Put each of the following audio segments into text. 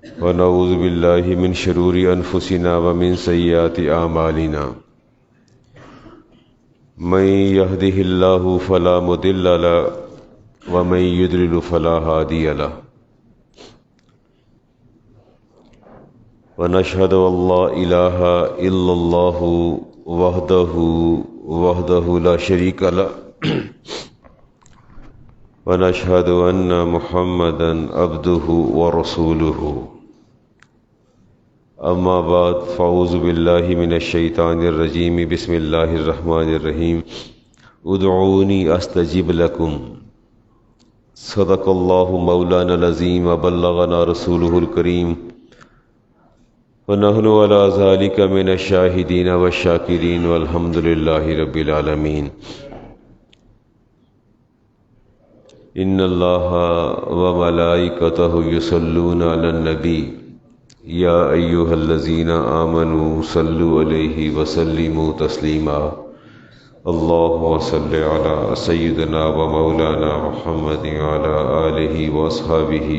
ونعوذ باللہ من شرور انفسنا ومن سیئات اعمالنا من يهده الله فلا مضل له ومن يضلل فلا هادي له ونشهد ان لا اله الا الله وحده لا شريك له ونشهد ان محمدا عبده ورسوله اما بعد فاعوذ باللہ من الشیطان الرجیم بسم اللہ الرحمن الرحیم ادعونی استجب لکم صدق اللہ مولانا العظیم وبلغنا رسولہ الکریم ونحن علی ذلک من الشاہدین والشاکرین والحمد للہ رب العالمین ان اللہ وملائکتہ یصلون علی النبی یا ایہا الذین آمنوا صلوا علیہ وسلموا تسلیما اللہم صل علی سیدنا و مولانا محمد وعلی آلہ واصحابہ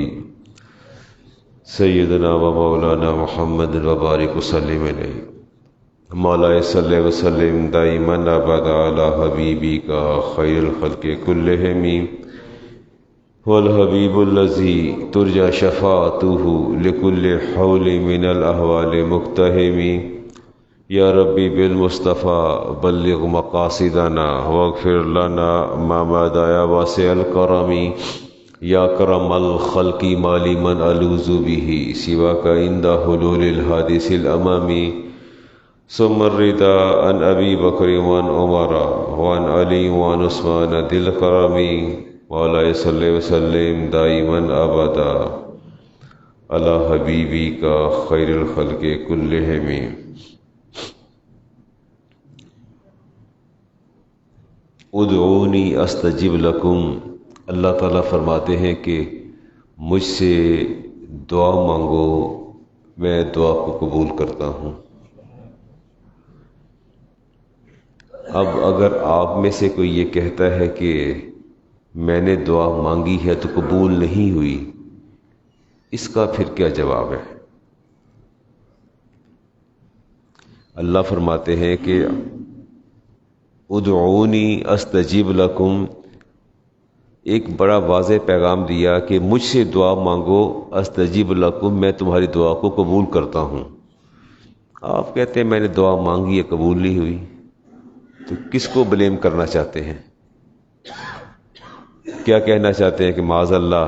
سیدنا و مولانا محمد وبارک وسلم علیہ مولا صلی وسلم دائما ابدا علی حبیبک خیر الخلق کلہم والحبیب الذی ترجى شفاعته لكل حول من الاحوال مقتحم یا ربی بالمصطفى بلغ مقاصدنا واغفر لنا ما مضى یا واسع الکرم یا کرم الخلق مالی من الوذ به سواک عند حلول الحادث الامام ثم الرضا عن ابی بکر وعن عمر وعن علی وعن عثمان ذی الکرم مولا صلی وسلم دائما ابدا علی حبیبی کا خیر الخلق کلہم ادعونی استجب لکم اللہ تعالیٰ فرماتے ہیں کہ مجھ سے دعا مانگو میں دعا کو قبول کرتا ہوں۔ اب اگر آپ میں سے کوئی یہ کہتا ہے کہ میں نے دعا مانگی ہے تو قبول نہیں ہوئی، اس کا پھر کیا جواب ہے؟ اللہ فرماتے ہیں کہ ادعونی استجب لکم، ایک بڑا واضح پیغام دیا کہ مجھ سے دعا مانگو استجب لکم، میں تمہاری دعا کو قبول کرتا ہوں۔ آپ کہتے ہیں میں نے دعا مانگی ہے قبول نہیں ہوئی، تو کس کو بلیم کرنا چاہتے ہیں؟ کیا کہنا چاہتے ہیں کہ معاذ اللہ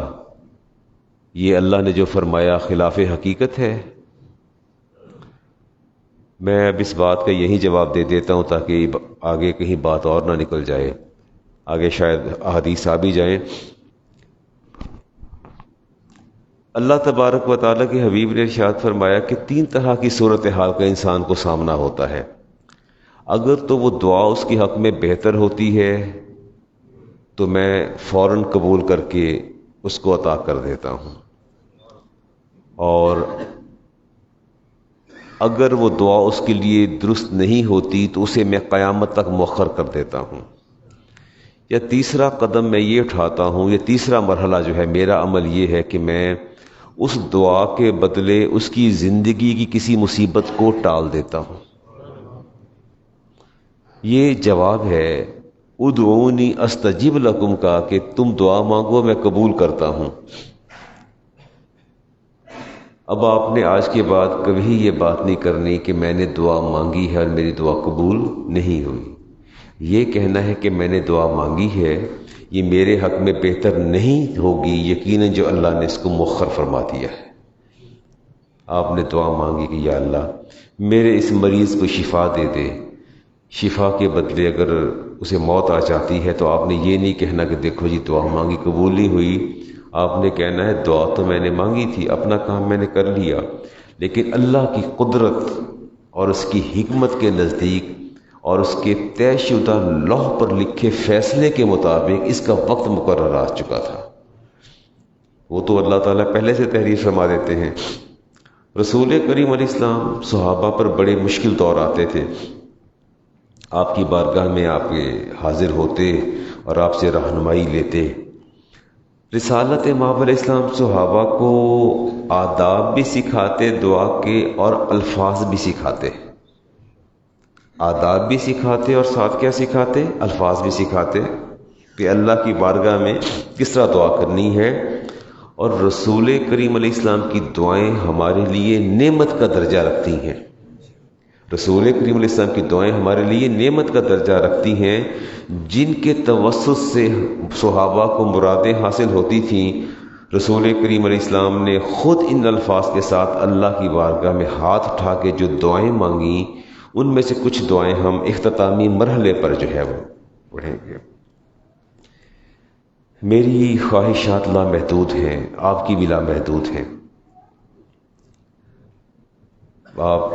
یہ اللہ نے جو فرمایا خلاف حقیقت ہے؟ میں اب اس بات کا یہی جواب دے دیتا ہوں تاکہ آگے کہیں بات اور نہ نکل جائے، آگے شاید احادیث آ بھی جائیں۔ اللہ تبارک و تعالیٰ کے حبیب نے ارشاد فرمایا کہ تین طرح کی صورتحال کا انسان کو سامنا ہوتا ہے۔ اگر تو وہ دعا اس کے حق میں بہتر ہوتی ہے تو میں فوراً قبول کر کے اس کو عطا کر دیتا ہوں، اور اگر وہ دعا اس کے لیے درست نہیں ہوتی تو اسے میں قیامت تک مؤخر کر دیتا ہوں۔ یا تیسرا قدم میں یہ اٹھاتا ہوں، یا تیسرا مرحلہ جو ہے میرا عمل یہ ہے کہ میں اس دعا کے بدلے اس کی زندگی کی کسی مصیبت کو ٹال دیتا ہوں۔ یہ جواب ہے ادعونی استجب لکم کا کہ تم دعا مانگو میں قبول کرتا ہوں۔ اب آپ نے آج کے بعد کبھی یہ بات نہیں کرنی کہ میں نے دعا مانگی ہے اور میری دعا قبول نہیں ہوئی۔ یہ کہنا ہے کہ میں نے دعا مانگی ہے، یہ میرے حق میں بہتر نہیں ہوگی، یقیناً جو اللہ نے اس کو مؤخر فرما دیا ہے۔ آپ نے دعا مانگی کہ یا اللہ میرے اس مریض کو شفا دے دے، شفا کے بدلے اگر اسے موت آ جاتی ہے تو آپ نے یہ نہیں کہنا کہ دیکھو جی دعا مانگی قبول نہیں ہوئی، آپ نے کہنا ہے دعا تو میں نے مانگی تھی، اپنا کام میں نے کر لیا، لیکن اللہ کی قدرت اور اس کی حکمت کے نزدیک اور اس کے طے شدہ لوح پر لکھے فیصلے کے مطابق اس کا وقت مقرر آ چکا تھا۔ وہ تو اللہ تعالیٰ پہلے سے تحریر فرما دیتے ہیں۔ رسول کریم علیہ السلام صحابہ پر بڑے مشکل دور آتے تھے، آپ کی بارگاہ میں آپ کے حاضر ہوتے اور آپ سے رہنمائی لیتے، رسالت مآب علیہ السلام صحابہ کو آداب بھی سکھاتے دعا کے اور الفاظ بھی سکھاتے، آداب بھی سکھاتے اور ساتھ کیا سکھاتے؟ الفاظ بھی سکھاتے کہ اللہ کی بارگاہ میں کس طرح دعا کرنی ہے۔ اور رسول کریم علیہ السلام کی دعائیں ہمارے لیے نعمت کا درجہ رکھتی ہیں، رسول کریم علیہ السلام کی دعائیں ہمارے لیے نعمت کا درجہ رکھتی ہیں، جن کے توسط سے صحابہ کو مرادیں حاصل ہوتی تھیں۔ رسول کریم علیہ السلام نے خود ان الفاظ کے ساتھ اللہ کی بارگاہ میں ہاتھ اٹھا کے جو دعائیں مانگیں، ان میں سے کچھ دعائیں ہم اختتامی مرحلے پر جو ہے وہ پڑھیں گے۔ میری خواہشات لامحدود ہیں، آپ کی بھی لامحدود ہیں۔ آپ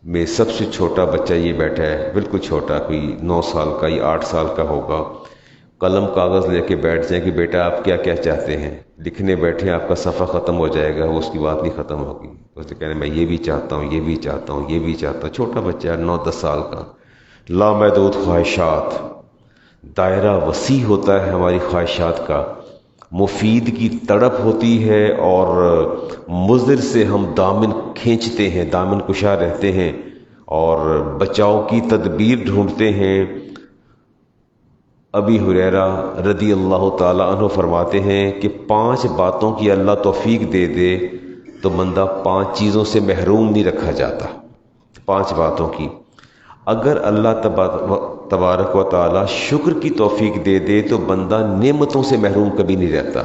میں سب سے چھوٹا بچہ یہ بیٹھا ہے، بالکل چھوٹا، کوئی 9 سال کا یا 8 سال کا ہوگا، قلم کاغذ لے کے بیٹھ جائیں کہ بیٹا آپ کیا کیا چاہتے ہیں، لکھنے بیٹھے آپ کا صفحہ ختم ہو جائے گا، وہ اس کی بات نہیں ختم ہوگی، اس نے کہنا میں یہ بھی چاہتا ہوں، یہ بھی چاہتا ہوں، یہ بھی چاہتا ہوں۔ چھوٹا بچہ ہے 9-10 سال کا، لامحدود خواہشات، دائرہ وسیع ہوتا ہے ہماری خواہشات کا، مفید کی تڑپ ہوتی ہے اور مضر سے ہم دامن کھینچتے ہیں، دامن کشا رہتے ہیں اور بچاؤ کی تدبیر ڈھونڈتے ہیں۔ ابی ہریرہ رضی اللہ تعالی عنہ فرماتے ہیں کہ 5 باتوں کی اللہ توفیق دے دے تو بندہ 5 چیزوں سے محروم نہیں رکھا جاتا، 5 باتوں کی۔ اگر اللہ تبارک و تعالی شکر کی توفیق دے دے تو بندہ نعمتوں سے محروم کبھی نہیں رہتا،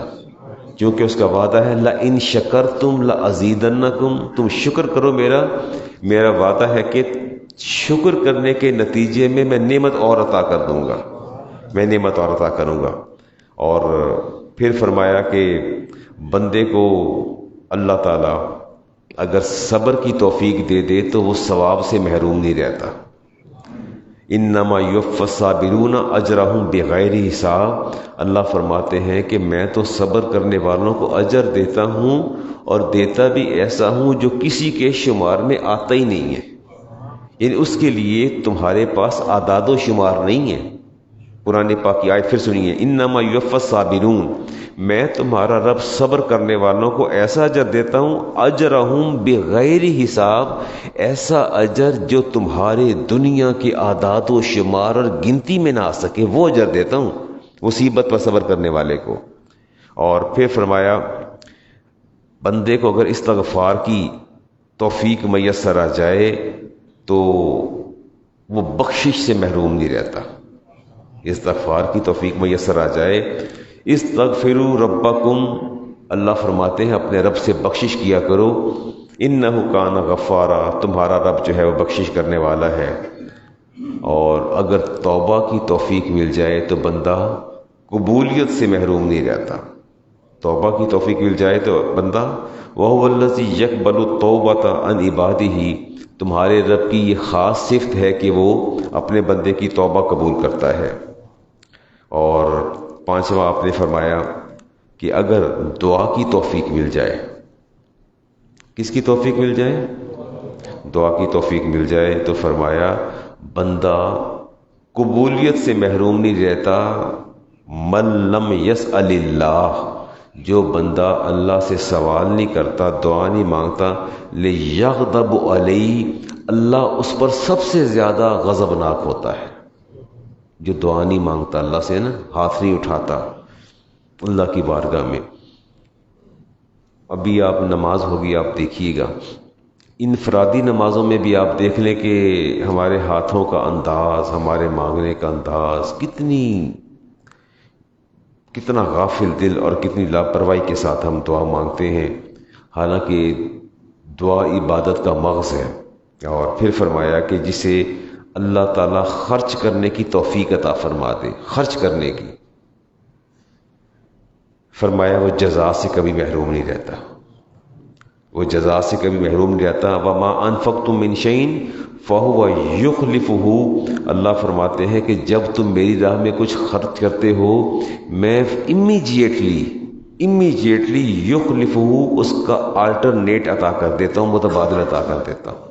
کیونکہ اس کا وعدہ ہے لَإِن شَكَرْتُمْ لَأَزِيدَنَّكُمْ، تم شکر کرو میرا وعدہ ہے کہ شکر کرنے کے نتیجے میں میں نعمت اور عطا کر دوں گا، میں نعمت اور عطا کروں گا۔ اور پھر فرمایا کہ بندے کو اللہ تعالیٰ اگر صبر کی توفیق دے دے تو وہ ثواب سے محروم نہیں رہتا۔ انما یوفی الصابرون اجرہم بغیر حساب، اللہ فرماتے ہیں کہ میں تو صبر کرنے والوں کو اجر دیتا ہوں اور دیتا بھی ایسا ہوں جو کسی کے شمار میں آتا ہی نہیں ہے، یعنی اس کے لیے تمہارے پاس اعداد و شمار نہیں ہے۔ قرآن پاک کی آیت پھر سنیے، انما یوفی الصابرون، میں تمہارا رب صبر کرنے والوں کو ایسا اجر دیتا ہوں، اجرہم بغیر حساب، ایسا اجر جو تمہارے دنیا کے اعداد و شمار اور گنتی میں نہ آ سکے، وہ اجر دیتا ہوں مصیبت پر صبر کرنے والے کو۔ اور پھر فرمایا بندے کو اگر استغفار کی توفیق میسر آ جائے تو وہ بخشش سے محروم نہیں رہتا، استغفار کی توفیق میسر آ جائے۔ استغفروا ربکم، اللہ فرماتے ہیں اپنے رب سے بخشش کیا کرو، انہ کان غفارا، تمہارا رب جو ہے وہ بخشش کرنے والا ہے۔ اور اگر توبہ کی توفیق مل جائے تو بندہ قبولیت سے محروم نہیں رہتا، توبہ کی توفیق مل جائے تو بندہ وَهُوَ الَّذِي يَقْبَلُ التَّوْبَةَ عَنْ عِبَادِهِ، تمہارے رب کی یہ خاص صفت ہے کہ وہ اپنے بندے کی توبہ قبول کرتا ہے۔ اور 5واں آپ نے فرمایا کہ اگر دعا کی توفیق مل جائے، کس کی توفیق مل جائے؟ دعا کی توفیق مل جائے تو فرمایا بندہ قبولیت سے محروم نہیں رہتا۔ من لم یسأل اللہ، جو بندہ اللہ سے سوال نہیں کرتا، دعا نہیں مانگتا، لیغضب علیہ، اللہ اس پر سب سے زیادہ غضبناک ہوتا ہے۔ جو دعا نہیں مانگتا اللہ سے نا، ہاتھ نہیں اٹھاتا اللہ کی بارگاہ میں۔ ابھی آپ نماز ہوگی، آپ دیکھیے گا انفرادی نمازوں میں بھی آپ دیکھ لیں کہ ہمارے ہاتھوں کا انداز، ہمارے مانگنے کا انداز کتنا غافل دل اور کتنی لاپرواہی کے ساتھ ہم دعا مانگتے ہیں، حالانکہ دعا عبادت کا مغز ہے۔ اور پھر فرمایا کہ جسے اللہ تعالیٰ خرچ کرنے کی توفیق عطا فرما دے، خرچ کرنے کی، فرمایا وہ جزا سے کبھی محروم نہیں رہتا، وہ جزا سے کبھی محروم نہیں رہتا۔ وَمَا أَنفَقْتُم مِّن شَيْءٍ فَهُوَ يُخْلِفُهُ، اللہ فرماتے ہیں کہ جب تم میری راہ میں کچھ خرچ کرتے ہو، میں امیجیٹلی يُخْلِفُهُ، اس کا آلٹرنیٹ عطا کر دیتا ہوں، متبادل عطا کر دیتا ہوں۔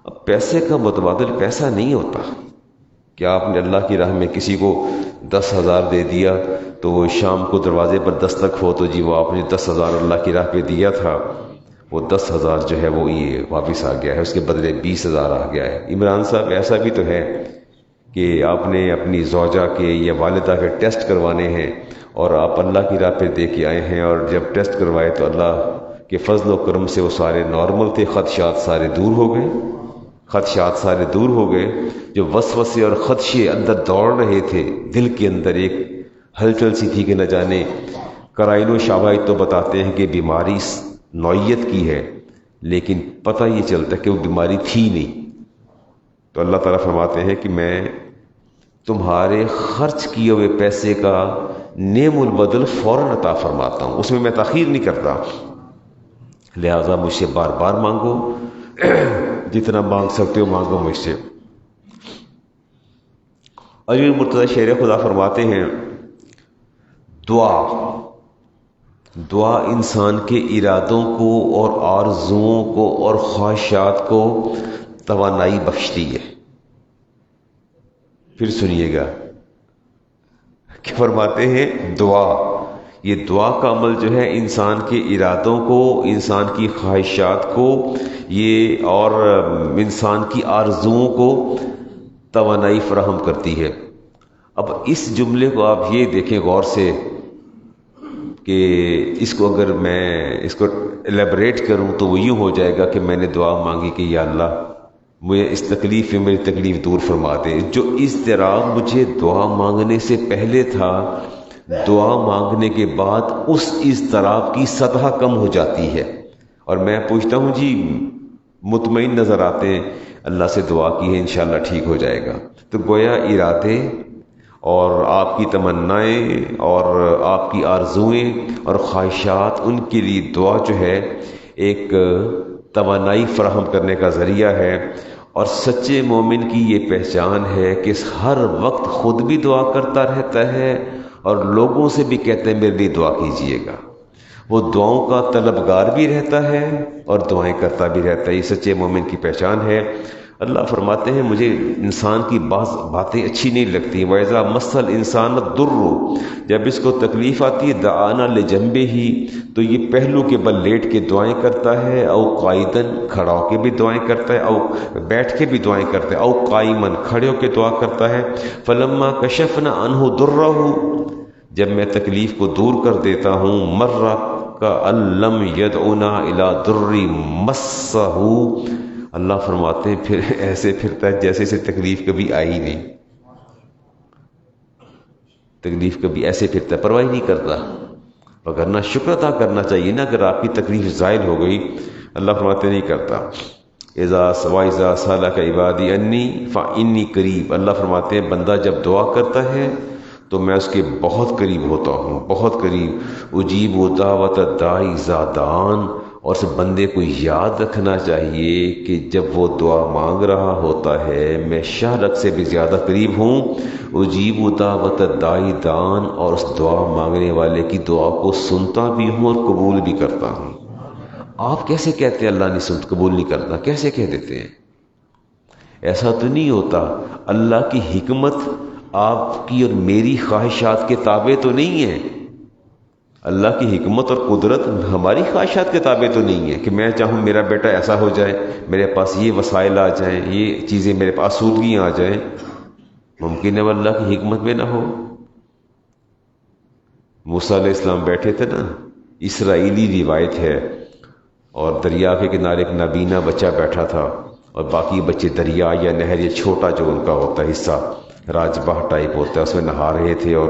اب پیسے کا متبادل پیسہ نہیں ہوتا، کیا آپ نے اللہ کی راہ میں کسی کو 10,000 دے دیا تو وہ شام کو دروازے پر دستک ہو تو جی وہ آپ نے 10,000 اللہ کی راہ پہ دیا تھا، وہ 10,000 جو ہے وہ یہ واپس آ گیا ہے، اس کے بدلے 20,000 آ گیا ہے۔ عمران صاحب ایسا بھی تو ہے کہ آپ نے اپنی زوجہ کے یا والدہ کے ٹیسٹ کروانے ہیں اور آپ اللہ کی راہ پہ دے کے آئے ہیں، اور جب ٹیسٹ کروائے تو اللہ کے فضل و کرم سے وہ سارے نارمل تھے، خدشات سارے دور ہو گئے، خدشات سارے دور ہو گئے۔ جو وسوسے اور خدشے اندر دوڑ رہے تھے، دل کے اندر ایک ہلچل سی تھی کہ نہ جانے، قرائن و شواہد تو بتاتے ہیں کہ بیماری نوعیت کی ہے، لیکن پتہ یہ چلتا ہے کہ وہ بیماری تھی نہیں۔ تو اللہ تعالیٰ فرماتے ہیں کہ میں تمہارے خرچ کیے ہوئے پیسے کا نعم البدل فوراً عطا فرماتا ہوں، اس میں تاخیر نہیں کرتا، لہذا مجھ سے بار بار مانگو، جتنا مانگ سکتے ہو مانگو مجھ سے۔ علی مرتضی شیر خدا فرماتے ہیں دعا انسان کے ارادوں کو اور آرزوؤں کو اور خواہشات کو توانائی بخشتی ہے۔ پھر سنیے گا کہ فرماتے ہیں یہ دعا کا عمل جو ہے انسان کے ارادوں کو، انسان کی خواہشات کو یہ اور انسان کی آرزوؤں کو توانائی فراہم کرتی ہے۔ اب اس جملے کو آپ یہ دیکھیں غور سے کہ اس کو اگر میں اس کو ایلیبریٹ کروں تو وہ یوں ہو جائے گا کہ میں نے دعا مانگی کہ یا اللہ مجھے اس تکلیف میں میری تکلیف دور فرما دے۔ جو اضطراب مجھے دعا مانگنے سے پہلے تھا، دعا مانگنے کے بعد اس اضطراب کی سطح کم ہو جاتی ہے، اور میں پوچھتا ہوں جی مطمئن نظر آتے ہیں، اللہ سے دعا کی ہے انشاءاللہ ٹھیک ہو جائے گا۔ تو گویا ارادے اور آپ کی تمنائیں اور آپ کی آرزوئیں اور خواہشات، ان کے لیے دعا جو ہے ایک توانائی فراہم کرنے کا ذریعہ ہے، اور سچے مومن کی یہ پہچان ہے کہ ہر وقت خود بھی دعا کرتا رہتا ہے اور لوگوں سے بھی کہتے ہیں میرے لیے دعا کیجئے گا۔ وہ دعاؤں کا طلبگار بھی رہتا ہے اور دعائیں کرتا بھی رہتا ہے، یہ سچے مومن کی پہچان ہے۔ اللہ فرماتے ہیں مجھے انسان کی بعض باتیں اچھی نہیں لگتی، وَإِذَا مَسَّ الْإِنسَانَ الضُّرُّ، جب اس کو تکلیف آتی ہے دعانا لِجَنبِهِ، تو یہ پہلو کے بل لیٹ کے دعائیں کرتا ہے، او قائدن کھڑا ہو کے بھی دعائیں کرتا ہے، او بیٹھ کے بھی دعائیں کرتا ہے، او قائمن کھڑے ہو کے دعا کرتا ہے۔ فَلَمَّا كَشَفْنَا عَنْهُ ضُرَّهُ، جب میں تکلیف کو دور کر دیتا ہوں، مَرَّ كَأَن لَّمْ يَدْعُنَا إِلَىٰ ضُرٍّ مَسَّهُ، اللہ فرماتے ہیں پھر ایسے پھرتا ہے جیسے سے تکلیف کبھی آئی نہیں، تکلیف کبھی ایسے پھرتا ہے، پرواہ نہیں کرتا، وگرنہ شکر ادا کرنا چاہیے نا اگر آپ کی تکلیف زائل ہو گئی۔ اللہ فرماتے نہیں کرتا۔ اذا سالک عبادی انی فانی قریب، اللہ فرماتے ہیں بندہ جب دعا کرتا ہے تو میں اس کے بہت قریب ہوتا ہوں، بہت قریب۔ اجیب دعوت الداعی اذا دعان، اور اس بندے کو یاد رکھنا چاہیے کہ جب وہ دعا مانگ رہا ہوتا ہے میں شہرک سے بھی زیادہ قریب ہوں۔ اجیب دعوت الداعی دعان، اور اس دعا مانگنے والے کی دعا کو سنتا بھی ہوں اور قبول بھی کرتا ہوں۔ آپ کیسے کہتے ہیں اللہ نہیں قبول نہیں کرتا؟ کیسے کہہ دیتے ہیں؟ ایسا تو نہیں ہوتا۔ اللہ کی حکمت آپ کی اور میری خواہشات کے تابع تو نہیں ہے، اللہ کی حکمت اور قدرت ہماری خواہشات کے تابع تو نہیں ہے کہ میں چاہوں میرا بیٹا ایسا ہو جائے، میرے پاس یہ وسائل آ جائیں، یہ چیزیں میرے پاس آسودگیاں آ جائیں، ممکن ہے وہ اللہ کی حکمت میں نہ ہو۔ موسیٰ علیہ السلام بیٹھے تھے نا، اسرائیلی روایت ہے، اور دریا کے کنارے ایک نابینا بچہ بیٹھا تھا اور باقی بچے دریا یا نہر یا چھوٹا جو ان کا ہوتا ہے حصہ راجبہ ٹائپ ہوتا ہے اس میں نہا رہے تھے اور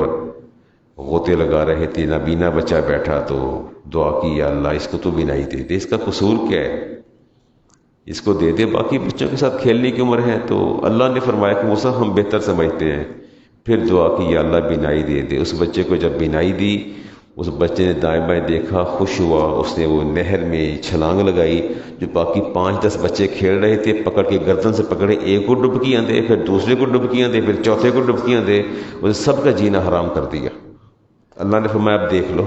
غوطے لگا رہے تھے۔ نابینا بچہ بیٹھا تو دعا کی یا اللہ اس کو تو بینائی دے دے، اس کا قصور کیا ہے، اس کو دے دے، باقی بچوں کے ساتھ کھیلنے کی عمر ہے۔ تو اللہ نے فرمایا کہ موسیٰ ہم بہتر سمجھتے ہیں، پھر دعا کی یا اللہ بینائی دے دے۔ اس بچے کو جب بینائی دی، اس بچے نے دائیں بائیں دیکھا، خوش ہوا، اس نے وہ نہر میں چھلانگ لگائی، جو باقی 5-10 بچے کھیل رہے تھے پکڑ کے گردن سے پکڑے، ایک کو ڈبکیاں دے، پھر دوسرے کو ڈبکیاں دے، پھر چوتھے کو ڈبکیاں دے، وہ سب کا جینا حرام کر دیا۔ اللہ نے فرمایا اب دیکھ لو،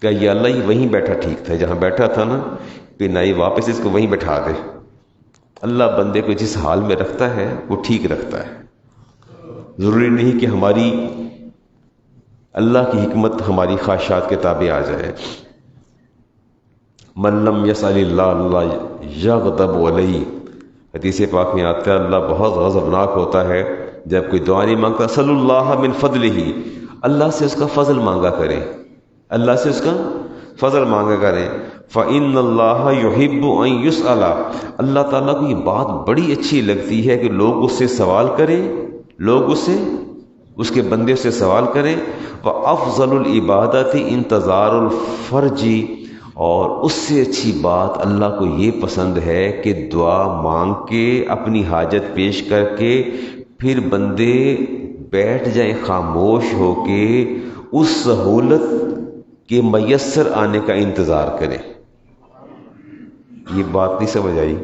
کہ یا اللہ یہ وہیں بیٹھا ٹھیک تھا، جہاں بیٹھا تھا نا بینائی واپس اس کو وہیں بٹھا دے۔ اللہ بندے کو جس حال میں رکھتا ہے وہ ٹھیک رکھتا ہے۔ ضروری نہیں کہ ہماری اللہ کی حکمت ہماری خواہشات کے تابع آ جائے۔ من لم یسأل اللہ اللہ یغضب علیہ، حدیث پاک میں آتا ہے اللہ بہت غضبناک ہوتا ہے جب کوئی دعا نہیں مانگتا۔ صلی اللہ من فضلہ، اللہ سے اس کا فضل مانگا کریں، اللہ سے اس کا فضل مانگا کریں۔ فإن اللہ یحب ان یسأل، اللہ تعالیٰ کو یہ بات بڑی اچھی لگتی ہے کہ لوگ اس سے سوال کریں، لوگ اس کے بندے سے سوال کریں۔ وافضل العبادت انتظار الفرج، اور اس سے اچھی بات اللہ کو یہ پسند ہے کہ دعا مانگ کے اپنی حاجت پیش کر کے پھر بندے بیٹھ جائیں خاموش ہو کے اس سہولت کے میسر آنے کا انتظار کریں۔ یہ بات نہیں سمجھ آئی؟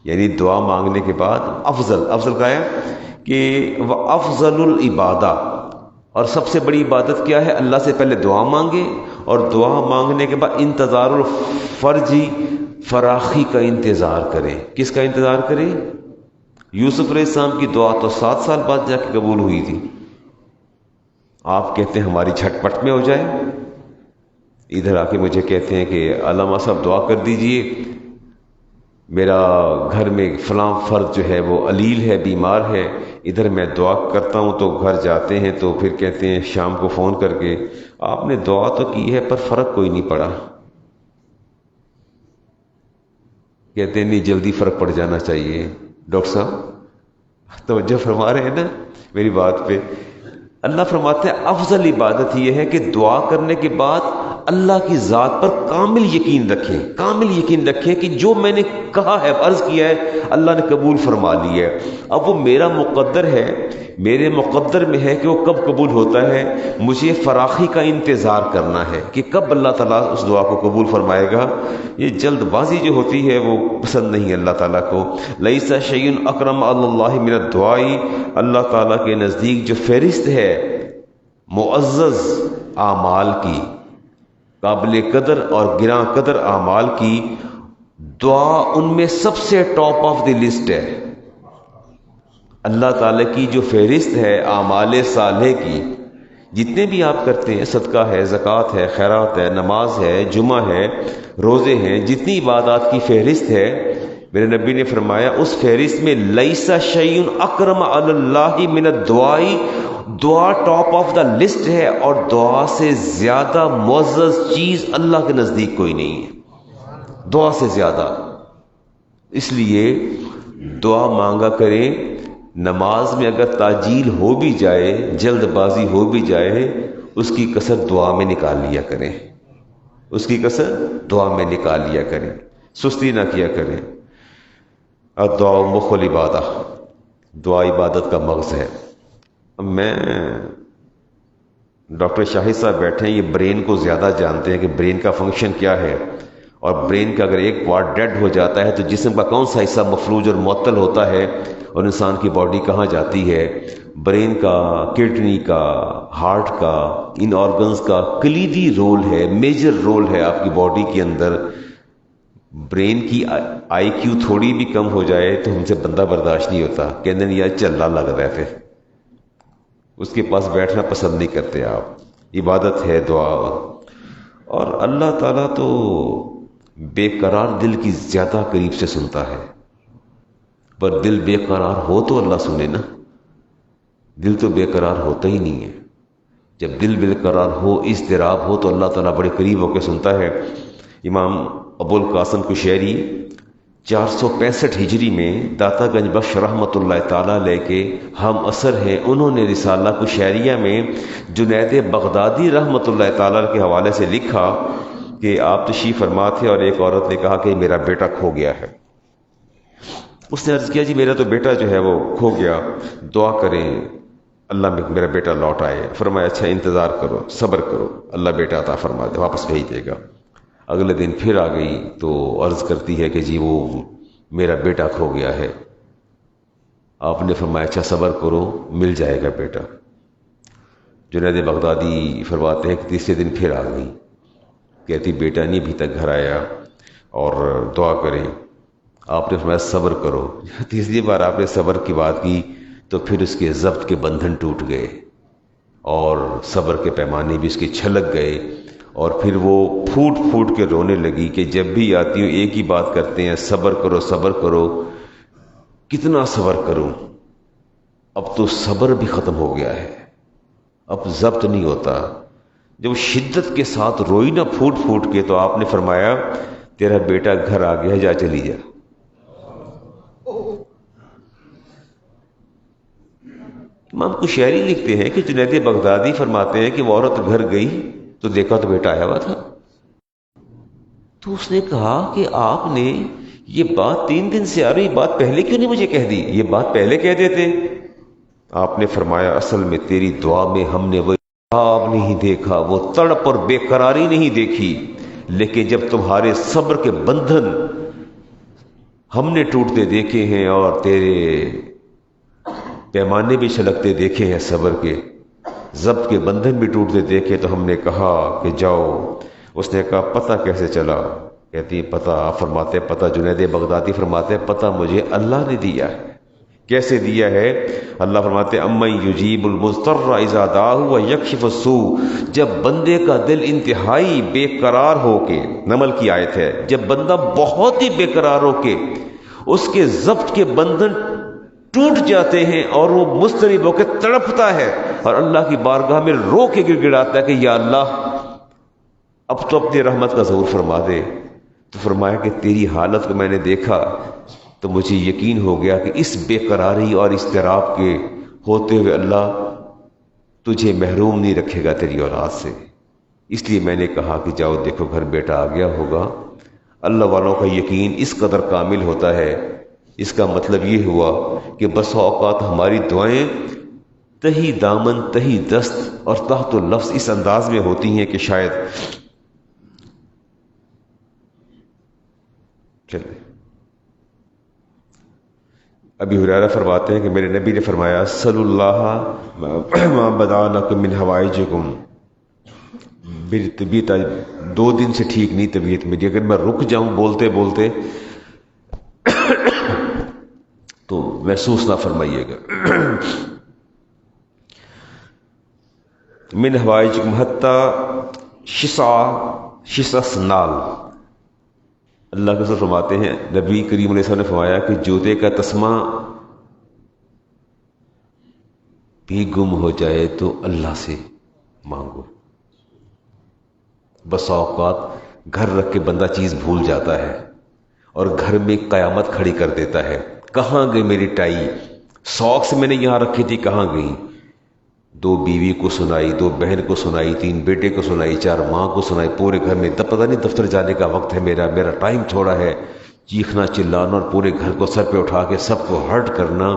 یعنی دعا مانگنے کے بعد افضل کا ہے کہ وہ افضل العبادہ، اور سب سے بڑی عبادت کیا ہے؟ اللہ سے پہلے دعا مانگے، اور دعا مانگنے کے بعد انتظار الفرجی، فراخی کا انتظار کریں۔ کس کا انتظار کریں؟ یوسف علیہ السلام کی دعا تو 7 سال بعد جا کے قبول ہوئی تھی، آپ کہتے ہیں ہماری جھٹ پٹ میں ہو جائے۔ ادھر آ کے مجھے کہتے ہیں کہ علامہ صاحب دعا کر دیجئے، میرا گھر میں فلاں فرد جو ہے وہ علیل ہے، بیمار ہے۔ ادھر میں دعا کرتا ہوں تو گھر جاتے ہیں تو پھر کہتے ہیں شام کو فون کر کے آپ نے دعا تو کی ہے پر فرق کوئی نہیں پڑا۔ کہتے ہیں نہیں جلدی فرق پڑ جانا چاہیے۔ ڈاکٹر صاحب توجہ فرما رہے ہیں نا میری بات پہ؟ اللہ فرماتے ہیں افضل عبادت یہ ہے کہ دعا کرنے کے بعد اللہ کی ذات پر کامل یقین رکھیں کہ جو میں نے کہا ہے، عرض کیا ہے، اللہ نے قبول فرما لی ہے۔ اب وہ میرا مقدر ہے، میرے مقدر میں ہے کہ وہ کب قبول ہوتا ہے، مجھے فراخی کا انتظار کرنا ہے کہ کب اللہ تعالیٰ اس دعا کو قبول فرمائے گا۔ یہ جلد بازی جو ہوتی ہے وہ پسند نہیں ہے اللہ تعالیٰ کو۔ لیس شیء اکرم علی اللہ من الدعاء، اللہ تعالیٰ کے نزدیک جو فہرست ہے معزز اعمال کی، قابل قدر اور گراں قدر اعمال کی، دعا ان میں سب سے ٹاپ آف دی لسٹ ہے۔ اللہ تعالیٰ کی جو فہرست ہے اعمال صالح کی، جتنے بھی آپ کرتے ہیں، صدقہ ہے، زکوٰۃ ہے، خیرات ہے، نماز ہے، جمعہ ہے، روزے ہیں، جتنی عبادات کی فہرست ہے، میرے نبی نے فرمایا اس فہرست میں لیس شیء اکرم علی اللہ من الدعاء، دعا ٹاپ آف دا لسٹ ہے، اور دعا سے زیادہ معزز چیز اللہ کے نزدیک کوئی نہیں ہے، دعا سے زیادہ۔ اس لیے دعا مانگا کریں۔ نماز میں اگر تاجیل ہو بھی جائے، جلد بازی ہو بھی جائے، اس کی کسر دعا میں نکال لیا کریں، اس کی کسر دعا میں نکال لیا کریں، سستی نہ کیا کریں۔ الدعاء مخ العبادہ، دعا عبادت کا مغز ہے۔ میں ڈاکٹر شاہد صاحب بیٹھے ہیں، یہ برین کو زیادہ جانتے ہیں کہ برین کا فنکشن کیا ہے، اور برین کا اگر ایک پارٹ ڈیڈ ہو جاتا ہے تو جسم کا کون سا حصہ مفلوج اور معطل ہوتا ہے، اور انسان کی باڈی کہاں جاتی ہے۔ برین کا، کڈنی کا، ہارٹ کا، ان آرگنز کا کلیدی رول ہے، میجر رول ہے آپ کی باڈی کے اندر۔ برین کی آئی کیو تھوڑی بھی کم ہو جائے تو ہم سے بندہ برداشت نہیں ہوتا، کہتے ہیں یار چلنا لگ رہا ہے، پھر اس کے پاس بیٹھنا پسند نہیں کرتے آپ۔ عبادت ہے دعا، اور اللہ تعالیٰ تو بے قرار دل کی زیادہ قریب سے سنتا ہے، پر دل بے قرار ہو تو اللہ سنے نا، دل تو بے قرار ہوتا ہی نہیں ہے۔ جب دل بے قرار ہو، اضطراب ہو، تو اللہ تعالیٰ بڑے قریب ہو کے سنتا ہے۔ امام ابو القاسم کشیری 465 ہجری میں داتا گنج بخش رحمۃ اللہ تعالیٰ علیہ کے ہم اثر ہیں، انہوں نے رسالہ کشیریہ میں جنید بغدادی رحمۃ اللہ تعالیٰ کے حوالے سے لکھا کہ آپ تشریف فرما تھے اور ایک عورت نے کہا کہ میرا بیٹا کھو گیا ہے۔ اس نے عرض کیا جی میرا تو بیٹا جو ہے وہ کھو گیا، دعا کریں اللہ میں میرا بیٹا لوٹ آئے۔ فرمایا اچھا انتظار کرو، صبر کرو، اللہ بیٹا عطا فرما دے، واپس بھیج دے گا۔ اگلے دن پھر آ گئی تو عرض کرتی ہے کہ جی وہ میرا بیٹا کھو گیا ہے۔ آپ نے فرمایا اچھا صبر کرو، مل جائے گا بیٹا۔ جنید بغدادی فرماتے ہیں کہ تیسرے دن پھر آ گئی، کہتی بیٹا نہیں ابھی تک گھر آیا اور دعا کریں۔ آپ نے فرمایا صبر کرو۔ تیسری بار آپ نے صبر کی بات کی تو پھر اس کے ضبط کے بندھن ٹوٹ گئے اور صبر کے پیمانے بھی اس کے چھلک گئے، اور پھر وہ پھوٹ پھوٹ کے رونے لگی کہ جب بھی آتی ہوں ایک ہی بات کرتے ہیں، صبر کرو صبر کرو، کتنا صبر کروں، اب تو صبر بھی ختم ہو گیا ہے، اب ضبط نہیں ہوتا۔ جب شدت کے ساتھ روئی نا پھوٹ پھوٹ کے، تو آپ نے فرمایا تیرا بیٹا گھر آ گیا، جا چلی جا۔ امام کشمیری لکھتے ہیں کہ جنید بغدادی فرماتے ہیں کہ وہ عورت گھر گئی تو دیکھا تو بیٹا آیا ہوا تھا، تو اس نے کہا کہ آپ نے یہ بات 3 دن سے آ رہی بات پہلے کیوں نہیں مجھے کہہ دی، یہ بات پہلے کہہ دیتے۔ آپ نے فرمایا اصل میں تیری دعا میں ہم نے وہ خواب نہیں دیکھا، وہ تڑپ اور بے قراری نہیں دیکھی، لیکن جب تمہارے صبر کے بندھن ہم نے ٹوٹتے دیکھے ہیں اور تیرے پیمانے بھی چھلکتے دیکھے ہیں، صبر کے ضبط کے بندھن بھی ٹوٹتے دیکھے، تو ہم نے کہا کہ جاؤ۔ اس نے کہا پتہ کیسے چلا؟ کہتی پتہ، آپ فرماتے پتہ، جنید بغدادی فرماتے پتہ مجھے اللہ نے دیا ہے۔ کیسے دیا ہے؟ اللہ فرماتے امن یجیب المضطر اذا دعاہ ویکشف السوء، جب بندے کا دل انتہائی بے قرار ہو کے، نمل کی آیت ہے، جب بندہ بہت ہی بے قرار ہو کے اس کے ضبط کے بندھن ٹوٹ جاتے ہیں اور وہ مضطرب ہو کے تڑپتا ہے اور اللہ کی بارگاہ میں رو کے گر گڑاتا ہے کہ یا اللہ اب تو اپنی رحمت کا ظہور فرما دے، تو فرمایا کہ تیری حالت کو میں نے دیکھا تو مجھے یقین ہو گیا کہ اس بے قراری اور اضطراب کے ہوتے ہوئے اللہ تجھے محروم نہیں رکھے گا تیری اولاد سے، اس لیے میں نے کہا کہ جاؤ دیکھو گھر بیٹا آ گیا ہوگا۔ اللہ والوں کا یقین اس قدر کامل ہوتا ہے، اس کا مطلب یہ ہوا کہ بس اوقات ہماری دعائیں تہی دامن تہی دست اور تحت اللفظ اس انداز میں ہوتی ہیں کہ شاید چلے۔ ابی ہریرہ فرماتے ہیں کہ میرے نبی نے فرمایا صلی اللہ ما بدا لکم من حوائجکم، میری طبیعت آج 2 دن سے ٹھیک نہیں، طبیعت میری، اگر میں رک جاؤں بولتے بولتے تو محسوس نہ فرمائیے گا۔ من حوائجکم حتی شسس نال، اللہ کے ساتھ فرماتے ہیں نبی کریم علیہ السلام نے فرمایا کہ جوتے کا تسمہ بھی گم ہو جائے تو اللہ سے مانگو۔ بس اوقات گھر رکھ کے بندہ چیز بھول جاتا ہے اور گھر میں قیامت کھڑی کر دیتا ہے، کہاں گئی میری ٹائی، ساکس میں نے یہاں رکھی تھی کہاں گئی؟ 2 بیوی کو سنائی، 2 بہن کو سنائی، 3 بیٹے کو سنائی، 4 ماں کو سنائی، پورے گھر میں پتہ نہیں دفتر جانے کا وقت ہے، میرا ٹائم تھوڑا ہے، چیخنا چلانا اور پورے گھر کو سر پہ اٹھا کے سب کو ہرٹ کرنا،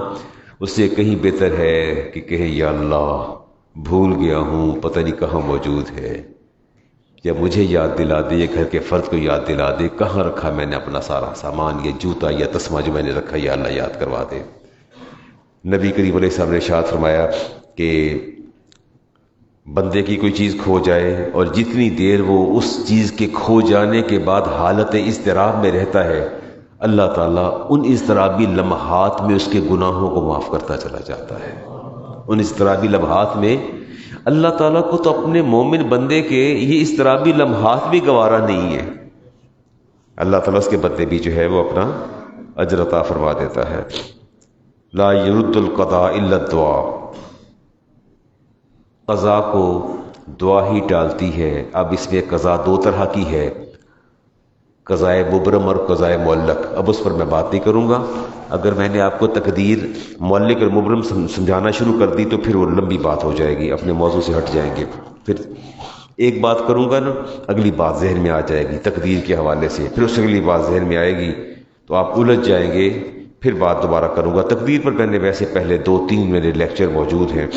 اس سے کہیں بہتر ہے کہ کہے یا اللہ بھول گیا ہوں، پتہ نہیں کہاں موجود ہے، یا مجھے یاد دلا دے، یہ گھر کے فرد کو یاد دلا دے کہاں رکھا میں نے اپنا سارا سامان، یہ جوتا یا تسمہ جو میں نے رکھا، یا اللہ یاد کروا دے۔ نبی کریم علیہ السلام نے ارشاد فرمایا کہ بندے کی کوئی چیز کھو جائے اور جتنی دیر وہ اس چیز کے کھو جانے کے بعد حالت اضطراب میں رہتا ہے، اللہ تعالیٰ ان اضطرابی لمحات میں اس کے گناہوں کو معاف کرتا چلا جاتا ہے۔ ان اضطرابی لمحات میں اللہ تعالیٰ کو تو اپنے مومن بندے کے یہ اضطرابی لمحات بھی گوارا نہیں ہے، اللہ تعالیٰ اس کے بدلے بھی جو ہے وہ اپنا اجر عطا فرما دیتا ہے۔ لا يرد القضاء الا الدعاء، قضا کو دعا ہی ٹالتی ہے۔ اب اس میں قضا 2 طرح کی ہے، قضائے مبرم اور قضائے معلق، اب اس پر میں بات نہیں کروں گا۔ اگر میں نے آپ کو تقدیر معلق اور مبرم سمجھانا شروع کر دی تو پھر وہ لمبی بات ہو جائے گی، اپنے موضوع سے ہٹ جائیں گے، پھر ایک بات کروں گا نا اگلی بات ذہن میں آ جائے گی تقدیر کے حوالے سے، پھر اس سے اگلی بات ذہن میں آئے گی تو آپ الجھ جائیں گے، پھر بات دوبارہ کروں گا۔ تقدیر پر میں نے ویسے پہلے 2-3 میرے لیکچر موجود ہیں۔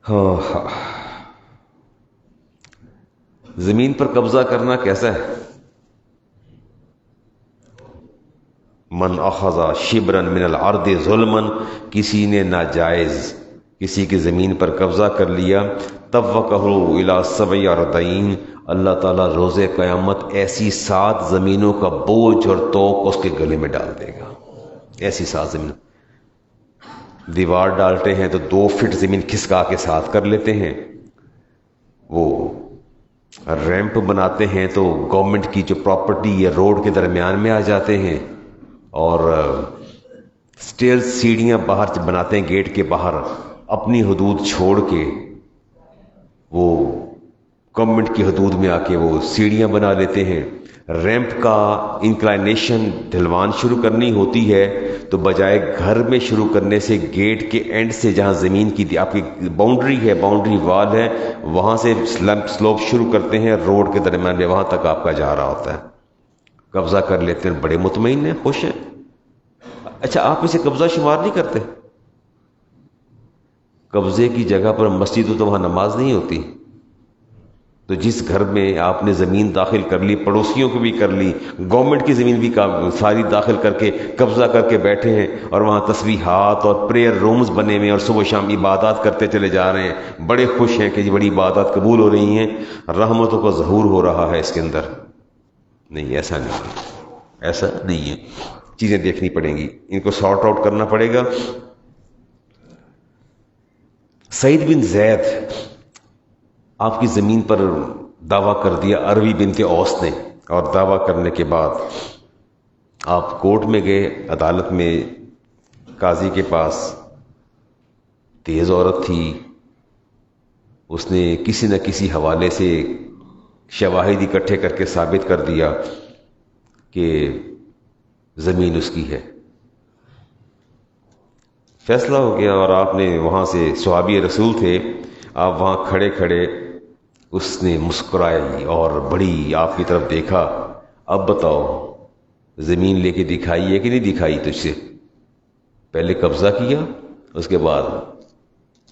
ہاں، زمین پر قبضہ کرنا کیسا ہے؟ من اخذ شبرا من الارض ظلما، کسی نے ناجائز کسی کی زمین پر قبضہ کر لیا، طوقہ الی 7 ارضین، اللہ تعالیٰ روز قیامت ایسی 7 زمینوں کا بوجھ اور توق اس کے گلے میں ڈال دے گا، ایسی 7 زمین۔ دیوار ڈالتے ہیں تو 2 فٹ زمین کھسکا کے ساتھ کر لیتے ہیں، وہ ریمپ بناتے ہیں تو گورنمنٹ کی جو پراپرٹی یا روڈ کے درمیان میں آ جاتے ہیں، اور اسٹیئر سیڑھیاں باہر بناتے ہیں گیٹ کے باہر، اپنی حدود چھوڑ کے وہ گورنمنٹ کی حدود میں آ کے وہ سیڑھیاں بنا لیتے ہیں۔ ریمپ کا انکلائنیشن ڈھلوان شروع کرنی ہوتی ہے تو بجائے گھر میں شروع کرنے سے گیٹ کے اینڈ سے جہاں زمین کی آپ کی باؤنڈری ہے، باؤنڈری وال ہے، وہاں سے سلوپ شروع کرتے ہیں روڈ کے درمیان میں، وہاں تک آپ کا جا رہا ہوتا ہے، قبضہ کر لیتے ہیں، بڑے مطمئن ہیں، خوش ہیں۔ اچھا آپ اسے قبضہ شمار نہیں کرتے؟ قبضے کی جگہ پر مسجد ہو تو وہاں نماز نہیں ہوتی؟ تو جس گھر میں آپ نے زمین داخل کر لی، پڑوسیوں کو بھی کر لی، گورنمنٹ کی زمین بھی ساری داخل کر کے قبضہ کر کے بیٹھے ہیں، اور وہاں تسبیحات اور پریئر رومز بنے ہوئے اور صبح شام عبادات کرتے چلے جا رہے ہیں، بڑے خوش ہیں کہ یہ بڑی عبادات قبول ہو رہی ہیں، رحمتوں کا ظہور ہو رہا ہے اس کے اندر؟ نہیں، ایسا نہیں ہے، ایسا نہیں ہے۔ چیزیں دیکھنی پڑیں گی، ان کو سارٹ آؤٹ کرنا پڑے گا۔ سعید بن زید آپ کی زمین پر دعویٰ کر دیا عربی بنت اوس نے، اور دعویٰ کرنے کے بعد آپ کورٹ میں گئے، عدالت میں، قاضی کے پاس۔ تیز عورت تھی، اس نے کسی نہ کسی حوالے سے شواہد اکٹھے کر کے ثابت کر دیا کہ زمین اس کی ہے۔ فیصلہ ہو گیا، اور آپ نے وہاں سے، صحابی رسول تھے، آپ وہاں کھڑے کھڑے، اس نے مسکرائی اور بڑی آپ کی طرف دیکھا، اب بتاؤ زمین لے کے دکھائی ہے کہ نہیں دکھائی تجھ سے؟ پہلے قبضہ کیا، اس کے بعد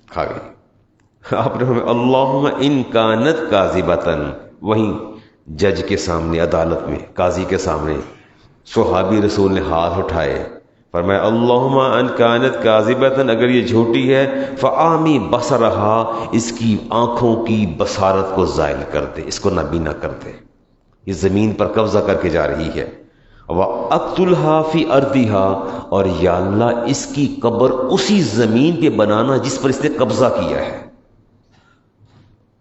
کھا گئی۔ آپ نے فرمایا اللہم ان کانت کاذبۃ، وہیں جج کے سامنے، عدالت میں، قاضی کے سامنے صحابی رسول نے ہاتھ اٹھائے، فرمایا اللہم ان کانت کاذبۃ، اگر یہ جھوٹی ہے فآمی بصرہا، اس کی آنکھوں کی بصارت کو زائل کر دے، اس کو نابینا کر دے، یہ زمین پر قبضہ کر کے جا رہی ہے۔ وَأَقْتُلْهَا فِي أَرْضِهَا، اور یا اللہ اس کی قبر اسی زمین پہ بنانا جس پر اس نے قبضہ کیا ہے۔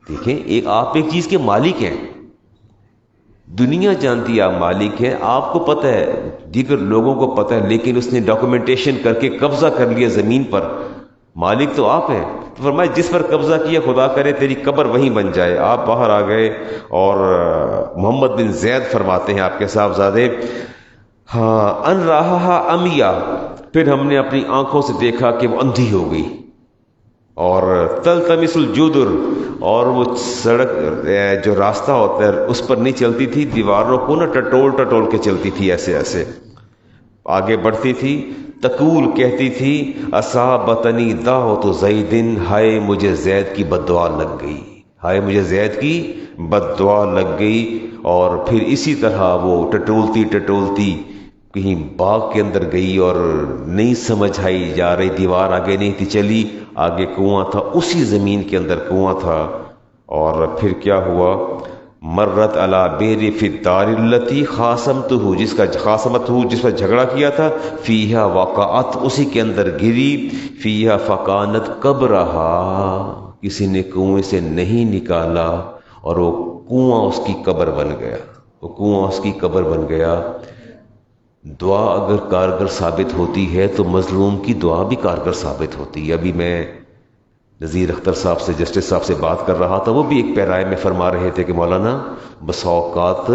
دیکھیں، آپ ایک چیز کے مالک ہیں، دنیا جانتی ہے آپ مالک ہیں، آپ کو پتہ ہے، دیگر لوگوں کو پتہ ہے، لیکن اس نے ڈاکومنٹیشن کر کے قبضہ کر لیا زمین پر، مالک تو آپ ہیں۔ تو فرمایا جس پر قبضہ کیا خدا کرے تیری قبر وہیں بن جائے۔ آپ باہر آ گئے، اور محمد بن زید فرماتے ہیں آپ کے صاحبزادے، ہاں ان رہا امیہ، پھر ہم نے اپنی آنکھوں سے دیکھا کہ وہ اندھی ہو گئی، اور تلتمس الجدر، اور وہ سڑک جو راستہ ہوتا ہے اس پر نہیں چلتی تھی، دیواروں کو نا ٹٹول ٹٹول کے چلتی تھی، ایسے ایسے آگے بڑھتی تھی۔ تقول کہتی تھی اصابتنی دعوت زید، ہائے مجھے زید کی بد دعا لگ گئی، ہائے مجھے زید کی بد دعا لگ گئی۔ اور پھر اسی طرح وہ ٹٹولتی ٹٹولتی کہیں باغ کے اندر گئی، اور نہیں سمجھ آئی جا رہی، دیوار آگے نہیں تھی چلی، آگے کنواں تھا، اسی زمین کے اندر کنواں تھا۔ اور پھر کیا ہوا، مرت علی بیر فی الدار التی خاصمتہ، جس کا خاصمتہ جس پر جھگڑا کیا تھا، فیہا وقعت، اسی کے اندر گری، فیہا فکانت قبرہا، کسی نے کنویں سے نہیں نکالا، اور وہ کنواں اس کی قبر بن گیا، وہ کنواں اس کی قبر بن گیا۔ دعا اگر کارگر ثابت ہوتی ہے تو مظلوم کی دعا بھی کارگر ثابت ہوتی ہے۔ ابھی میں نذیر اختر صاحب سے، جسٹس صاحب سے بات کر رہا تھا، وہ بھی ایک پیرائے میں فرما رہے تھے کہ مولانا بسا اوقات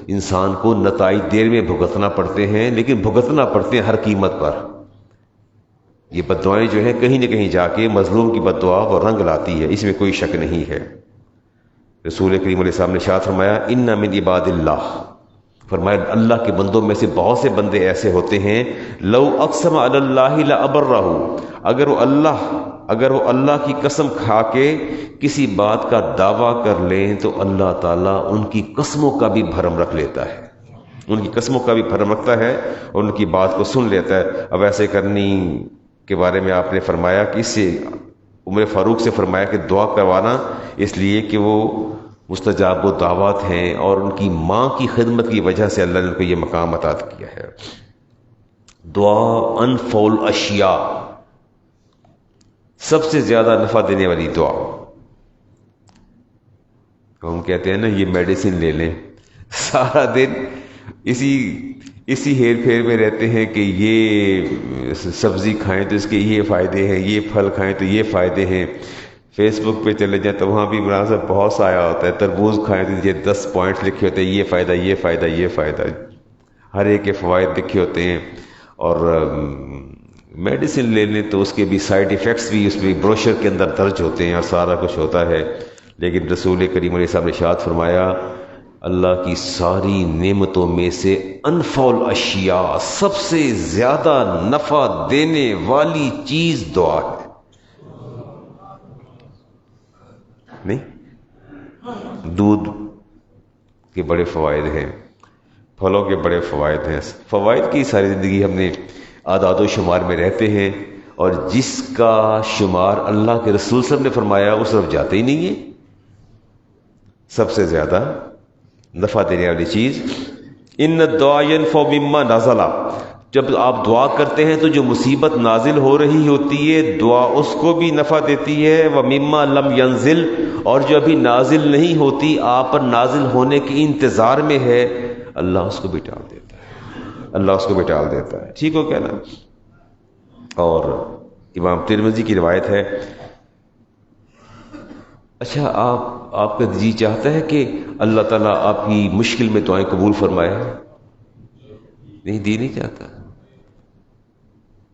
انسان کو نتائج دیر میں بھگتنا پڑتے ہیں، لیکن بھگتنا پڑتے ہیں ہر قیمت پر۔ یہ بد دعائیں جو ہیں کہیں نہ کہیں جا کے مظلوم کی بد دعا وہ رنگ لاتی ہے، اس میں کوئی شک نہیں ہے۔ رسول کریم علیہ السلام نے ارشاد فرمایا ان من عباد اللہ، فرمایا اللہ کے بندوں میں سے بہت سے بندے ایسے ہوتے ہیں، لو اقسم علی اللہ لابرہ، اگر وہ اللہ کی قسم کھا کے کسی بات کا دعویٰ کر لیں تو اللہ تعالیٰ ان کی قسموں کا بھی بھرم رکھ لیتا ہے، ان کی قسموں کا بھی بھرم رکھتا ہے، اور ان کی بات کو سن لیتا ہے۔ اب ایسے کرنی کے بارے میں آپ نے فرمایا کہ اس سے عمر فاروق سے فرمایا کہ دعا کروانا، اس لیے کہ وہ مستجاب و دعوات ہیں، اور ان کی ماں کی خدمت کی وجہ سے اللہ نے ان کو یہ مقام عطا کیا ہے۔ دعا انفول اشیاء، سب سے زیادہ نفع دینے والی دعا. ہم کہتے ہیں نا یہ میڈیسن لے لیں، سارا دن اسی ہیر پھیر میں رہتے ہیں کہ یہ سبزی کھائیں تو اس کے یہ فائدے ہیں، یہ پھل کھائیں تو یہ فائدے ہیں. فیس بک پہ چلے جائیں تو وہاں بھی مناسب بہت سا آیا ہوتا ہے، تربوز کھائیں تو یہ 10 پوائنٹس لکھے ہوتے ہیں، یہ فائدہ یہ فائدہ یہ فائدہ، ہر ایک کے فوائد لکھے ہوتے ہیں. اور میڈیسن لے لیں تو اس کے بھی سائیڈ ایفیکٹس بھی اس میں بروشر کے اندر درج ہوتے ہیں اور سارا کچھ ہوتا ہے. لیکن رسول کریم علیہ السلام نے ارشاد فرمایا اللہ کی ساری نعمتوں میں سے انفع الاشیاء، سب سے زیادہ نفع دینے والی چیز دعا ہے. نہیں، دودھ کے بڑے فوائد ہیں، پھلوں کے بڑے فوائد ہیں، فوائد کی ساری زندگی ہم نے اعداد و شمار میں رہتے ہیں، اور جس کا شمار اللہ کے رسول صلی اللہ علیہ وسلم نے فرمایا اس طرف جاتے ہی نہیں ہے. سب سے زیادہ نفع دینے والی چیز ان الدعاء ينفع مما نزل، جب آپ دعا کرتے ہیں تو جو مصیبت نازل ہو رہی ہوتی ہے دعا اس کو بھی نفع دیتی ہے. ومما لم ينزل، اور جو ابھی نازل نہیں ہوتی آپ پر نازل ہونے کے انتظار میں ہے، اللہ اس کو بھی ٹال دیتا ہے، اللہ اس کو بھی ٹال دیتا ہے. ٹھیک ہو کیا نا؟ اور امام ترمذی کی روایت ہے. اچھا آپ کا جی چاہتا ہے کہ اللہ تعالیٰ آپ کی مشکل میں دعائیں قبول فرمائے؟ نہیں، دی نہیں چاہتا.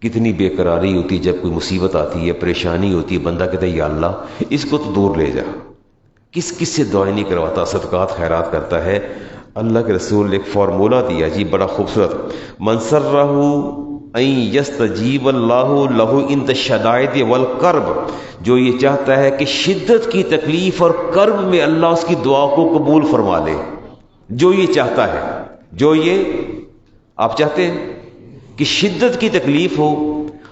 کتنی بے قراری ہوتی جب کوئی مصیبت آتی ہے، پریشانی ہوتی ہے، بندہ کہتا ہے یا اللہ اس کو تو دور لے جا. کس سے دعائیں نہیں کرواتا، صدقات خیرات کرتا ہے. اللہ کے رسول نے ایک فارمولہ دیا جی بڑا خوبصورت، من سرہ ان یستجیب اللہ لہ عند الشدائد والکرب، جو یہ چاہتا ہے کہ شدت کی تکلیف اور کرب میں اللہ اس کی دعا کو قبول فرما لے، جو یہ چاہتا ہے، جو یہ آپ چاہتے ہیں کہ شدت کی تکلیف ہو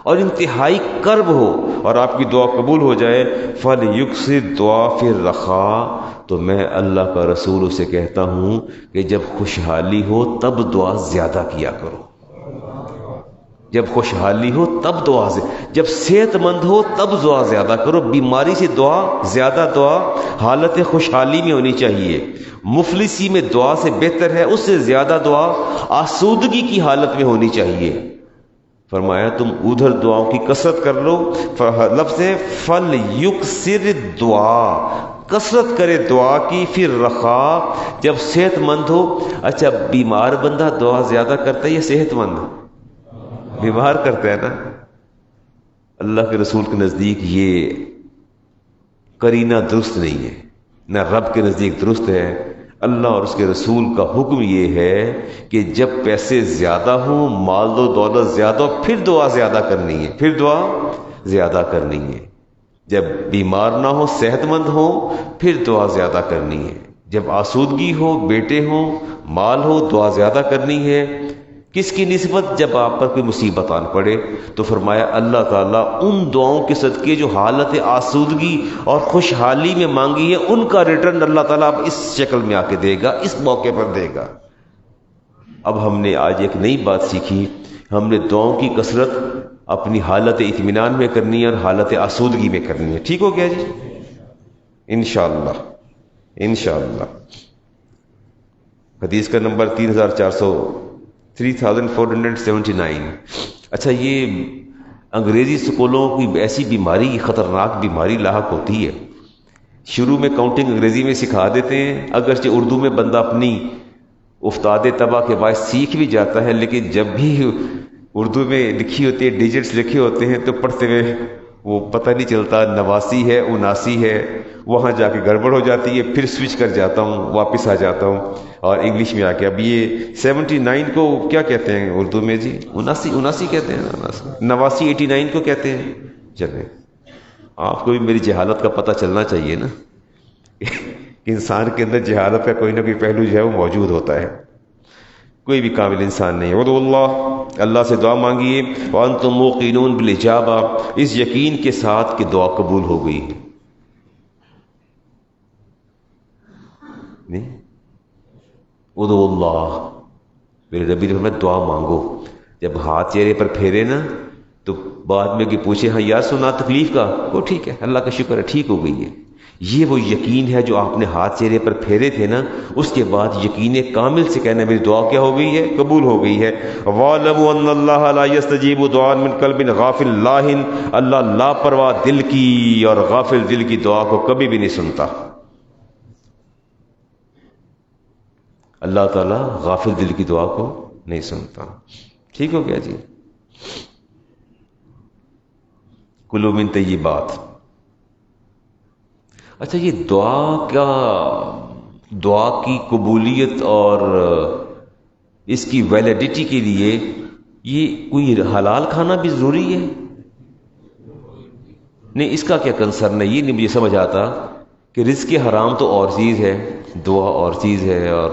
اور انتہائی کرب ہو اور آپ کی دعا قبول ہو جائے، فَلْيُكْثِرْ دُعَاءَ فِي الرَّخَاءِ، تو میں اللہ کا رسول اسے کہتا ہوں کہ جب خوشحالی ہو تب دعا زیادہ کیا کرو. جب خوشحالی ہو تب دعا جب صحت مند ہو تب دعا زیادہ کرو. بیماری سے دعا، زیادہ دعا حالت خوشحالی میں ہونی چاہیے. مفلسی میں دعا سے بہتر ہے، اس سے زیادہ دعا آسودگی کی حالت میں ہونی چاہیے. فرمایا تم ادھر دعاؤں کی کثرت کر لو. لفظ ہے فَلْيُكْثِرْ دعا، کثرت کرے دعا کی، پھر رخا جب صحت مند ہو. اچھا بیمار بندہ دعا زیادہ کرتا ہے یا صحت مند؟ بیمار کرتا ہے نا. اللہ کے رسول کے نزدیک یہ قرینہ درست نہیں ہے، نہ رب کے نزدیک درست ہے. اللہ اور اس کے رسول کا حکم یہ ہے کہ جب پیسے زیادہ ہوں، مال و دولت زیادہ ہو، پھر دعا زیادہ کرنی ہے، پھر دعا زیادہ کرنی ہے. جب بیمار نہ ہو، صحت مند ہو، پھر دعا زیادہ کرنی ہے. جب آسودگی ہو، بیٹے ہوں، مال ہو، دعا زیادہ کرنی ہے. کس کی نسبت؟ جب آپ پر کوئی مصیبت آن پڑے تو فرمایا اللہ تعالیٰ ان دعاؤں کے صدقے جو حالت آسودگی اور خوشحالی میں مانگی ہے ان کا ریٹرن اللہ تعالیٰ اب اس شکل میں آ کے دے گا، اس موقع پر دے گا. اب ہم نے آج ایک نئی بات سیکھی، ہم نے دعاؤں کی کثرت اپنی حالت اطمینان میں کرنی ہے اور حالت آسودگی میں کرنی ہے. ٹھیک ہو گیا جی؟ انشاءاللہ انشاءاللہ. حدیث کا نمبر 3479. اچھا یہ انگریزی سکولوں کی ایسی بیماری، خطرناک بیماری لاحق ہوتی ہے. شروع میں کاؤنٹنگ انگریزی میں سکھا دیتے ہیں، اگرچہ اردو میں بندہ اپنی افتاد تباہ کے باعث سیکھ بھی جاتا ہے، لیکن جب بھی اردو میں لکھی ہوتی ہے، ڈیجٹس لکھے ہوتے ہیں تو پڑھتے ہوئے وہ پتہ نہیں چلتا 89 ہے 79 ہے، وہاں جا کے گڑبڑ ہو جاتی ہے. پھر سوئچ کر جاتا ہوں، واپس آ جاتا ہوں اور انگلش میں آ کے اب یہ 79 کو کیا کہتے ہیں اردو میں جی؟ 79 کہتے ہیں، 89 89 کو کہتے ہیں. چلیں آپ کو بھی میری جہالت کا پتہ چلنا چاہیے نا. انسان کے اندر جہالت کا کوئی نہ کوئی پہلو جو ہے وہ موجود ہوتا ہے، کوئی بھی کامل انسان نہیں. ادعوا اللہ، اللہ سے دعا مانگیے، وانتم موقنون بالاجابہ، اس یقین کے ساتھ کہ دعا قبول ہو گئی. نہیں، ادعوا اللہ، میرے نبی نے فرمایا دعا مانگو. جب ہاتھ چہرے پر پھیرے نا تو بعد میں کہ پوچھے ہاں یار سنا تکلیف کا، وہ ٹھیک ہے، اللہ کا شکر ہے ٹھیک ہو گئی ہے. یہ وہ یقین ہے جو آپ نے ہاتھ چہرے پر پھیرے تھے نا، اس کے بعد یقین کامل سے کہنا میری دعا کیا ہو گئی ہے، قبول ہو گئی ہے. وَاعْلَمُوا أَنَّ اللَّهَ لَا يَسْتَجِيبُ دُعَاءً مِّن قَلْبٍ غَافِلٍ لَاهٍ، اللہ لاپرواہ دل کی اور غافل دل کی دعا کو کبھی بھی نہیں سنتا. اللہ تعالیٰ غافل دل کی دعا کو نہیں سنتا. ٹھیک ہو گیا جی. کلوا من طیبات. اچھا یہ دعا کی قبولیت اور اس کی ویلیڈیٹی کے لیے یہ کوئی حلال کھانا بھی ضروری ہے؟ نہیں، اس کا کیا کنسرن ہے، یہ نہیں مجھے سمجھ آتا کہ رزق حرام تو اور چیز ہے، دعا اور چیز ہے، اور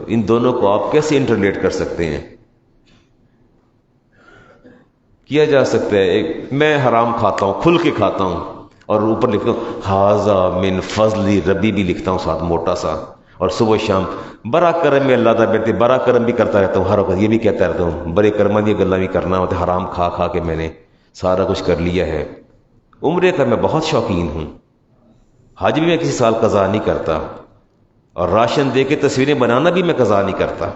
ان دونوں کو آپ کیسے انٹرلیٹ کر سکتے ہیں؟ کیا جا سکتا ہے. میں حرام کھاتا ہوں، کھل کے کھاتا ہوں، اور اوپر لکھتا ہوں ھذا من فضل ربی بھی لکھتا ہوں ساتھ موٹا سا، اور صبح شام برا کرم میں اللہ تعالیٰ بیٹھتے برا کرم بھی کرتا رہتا ہوں، ہر وقت یہ بھی کہتا رہتا ہوں برے کرم کی گلا بھی کرنا ہوتا ہے. حرام کھا کھا کے میں نے سارا کچھ کر لیا ہے. عمرے کا میں بہت شوقین ہوں، حج بھی میں کسی سال قضا نہیں کرتا، اور راشن دے کے تصویریں بنانا بھی میں قضا نہیں کرتا.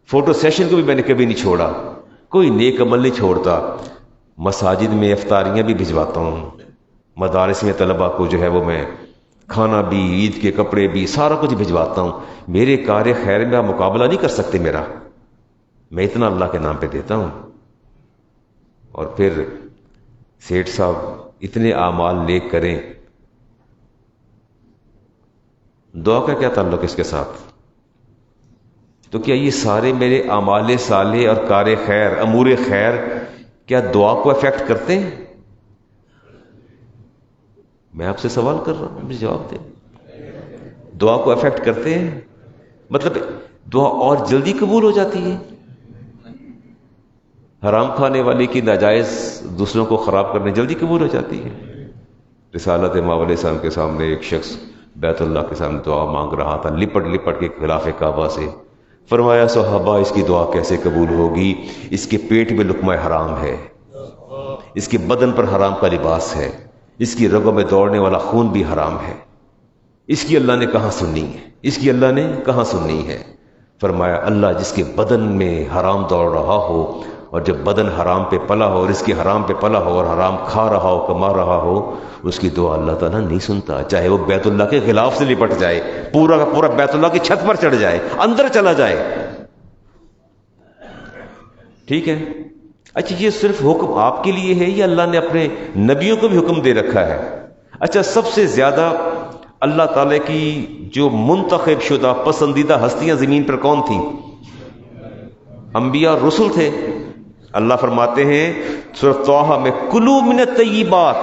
فوٹو سیشن کو بھی میں نے کبھی نہیں چھوڑا، کوئی نیک عمل نہیں چھوڑتا. مساجد میں افطاریاں بھی بھجواتا ہوں، مدارس میں طلبہ کو جو ہے وہ میں کھانا بھی، عید کے کپڑے بھی، سارا کچھ بھجواتا ہوں. میرے کار خیر میں آپ مقابلہ نہیں کر سکتے میرا، میں اتنا اللہ کے نام پہ دیتا ہوں. اور پھر سیٹھ صاحب اتنے اعمال نیک کریں، دعا کا کیا تعلق اس کے ساتھ؟ تو کیا یہ سارے میرے اعمال صالح اور کار خیر، امور خیر، کیا دعا کو افیکٹ کرتے ہیں؟ میں آپ سے سوال کر رہا ہوں، مجھے جواب دیں. دعا کو افیکٹ کرتے ہیں؟ مطلب دعا اور جلدی قبول ہو جاتی ہے؟ حرام کھانے والے کی ناجائز دوسروں کو خراب کرنے جلدی قبول ہو جاتی ہے؟ رسالت ماؤ علیہ السلام کے سامنے ایک شخص بیت اللہ کے سامنے دعا مانگ رہا تھا، لپٹ لپٹ کے خلاف کعبہ سے. فرمایا صحابہ اس کی دعا کیسے قبول ہوگی؟ اس کے پیٹ میں لقمہ حرام ہے، اس کے بدن پر حرام کا لباس ہے، اس کی رگوں میں دوڑنے والا خون بھی حرام ہے. اس کی اللہ نے کہاں سننی ہے؟ اس کی اللہ نے کہاں سننی ہے؟ فرمایا اللہ جس کے بدن میں حرام دوڑ رہا ہو، اور جب بدن حرام پہ پلا ہو اور اس کی حرام پہ پلا ہو اور حرام کھا رہا ہو، کما رہا ہو، اس کی دعا اللہ تعالیٰ نہیں سنتا، چاہے وہ بیت اللہ کے غلاف سے لپٹ جائے، پورا کا پورا بیت اللہ کی چھت پر چڑھ جائے، اندر چلا جائے. ٹھیک ہے. اچھا یہ صرف حکم آپ کے لیے ہے یا اللہ نے اپنے نبیوں کو بھی حکم دے رکھا ہے؟ اچھا سب سے زیادہ اللہ تعالیٰ کی جو منتخب شدہ پسندیدہ ہستیاں زمین پر کون تھیں؟ انبیاء اور رسل تھے. اللہ فرماتے ہیں سورۃ طٰہٰ میں کلوا من الطیبات،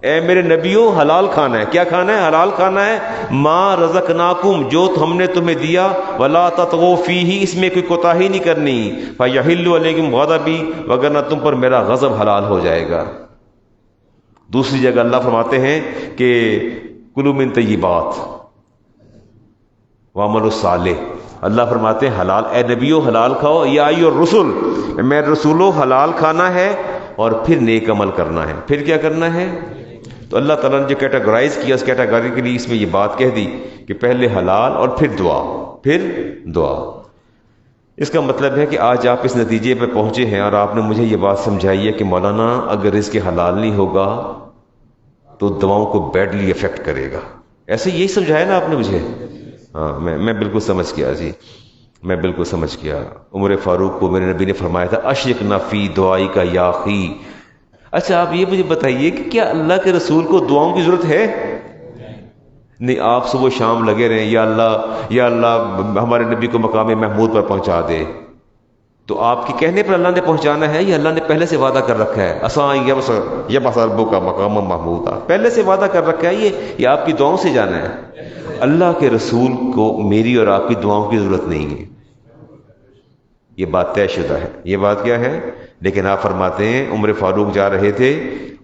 اے میرے نبیوں حلال کھانا ہے. کیا کھانا ہے؟ حلال کھانا ہے. ما رزقناکم، جو ہم نے تمہیں دیا، ولا تطغوا فیہ، اس میں کوئی کوتاہی نہیں کرنی، فیحل علیکم غضبی، وگرنہ تم پر میرا غضب حلال ہو جائے گا. دوسری جگہ اللہ فرماتے ہیں کہ کلوا من طیبات وعملوا الصالح. اللہ فرماتے ہیں حلال، اے نبیو حلال کھاؤ، یا ایھا الرسل، میں رسولو حلال کھانا ہے اور پھر نیک عمل کرنا ہے. پھر کیا کرنا ہے؟ تو اللہ تعالیٰ نے جو کیٹاگرائز کیا اس کیٹاگری کے لیے اس میں یہ بات کہہ دی کہ پہلے حلال اور پھر دعا، پھر دعا. اس کا مطلب ہے کہ آج آپ اس نتیجے پہ پہنچے ہیں اور آپ نے مجھے یہ بات سمجھائی ہے کہ مولانا اگر رزق حلال نہیں ہوگا تو دعاؤں کو بیڈلی افیکٹ کرے گا. ایسے یہی سمجھایا نا آپ نے مجھے؟ ہاں میں بالکل سمجھ گیا جی، میں بالکل سمجھ گیا. عمر فاروق کو میرے نبی نے فرمایا تھا اشرکنا فی دعائی کا یا اخی. اچھا آپ یہ مجھے بتائیے کہ کیا اللہ کے رسول کو دعاؤں کی ضرورت ہے؟ نہیں، آپ صبح شام لگے رہیں یا اللہ ہمارے نبی کو مقام محمود پر پہنچا دے. تو آپ کے کہنے پر اللہ نے پہنچانا ہے یا اللہ نے پہلے سے وعدہ کر رکھا ہے؟ اساں یبعث ربک مقام محمود، پہلے سے وعدہ کر رکھا ہے، یہ آپ کی دعاؤں سے جانا ہے. اللہ کے رسول کو میری اور آپ کی دعاؤں کی ضرورت نہیں ہے، یہ بات طے شدہ ہے. یہ بات کیا ہے؟ لیکن آپ فرماتے ہیں عمر فاروق جا رہے تھے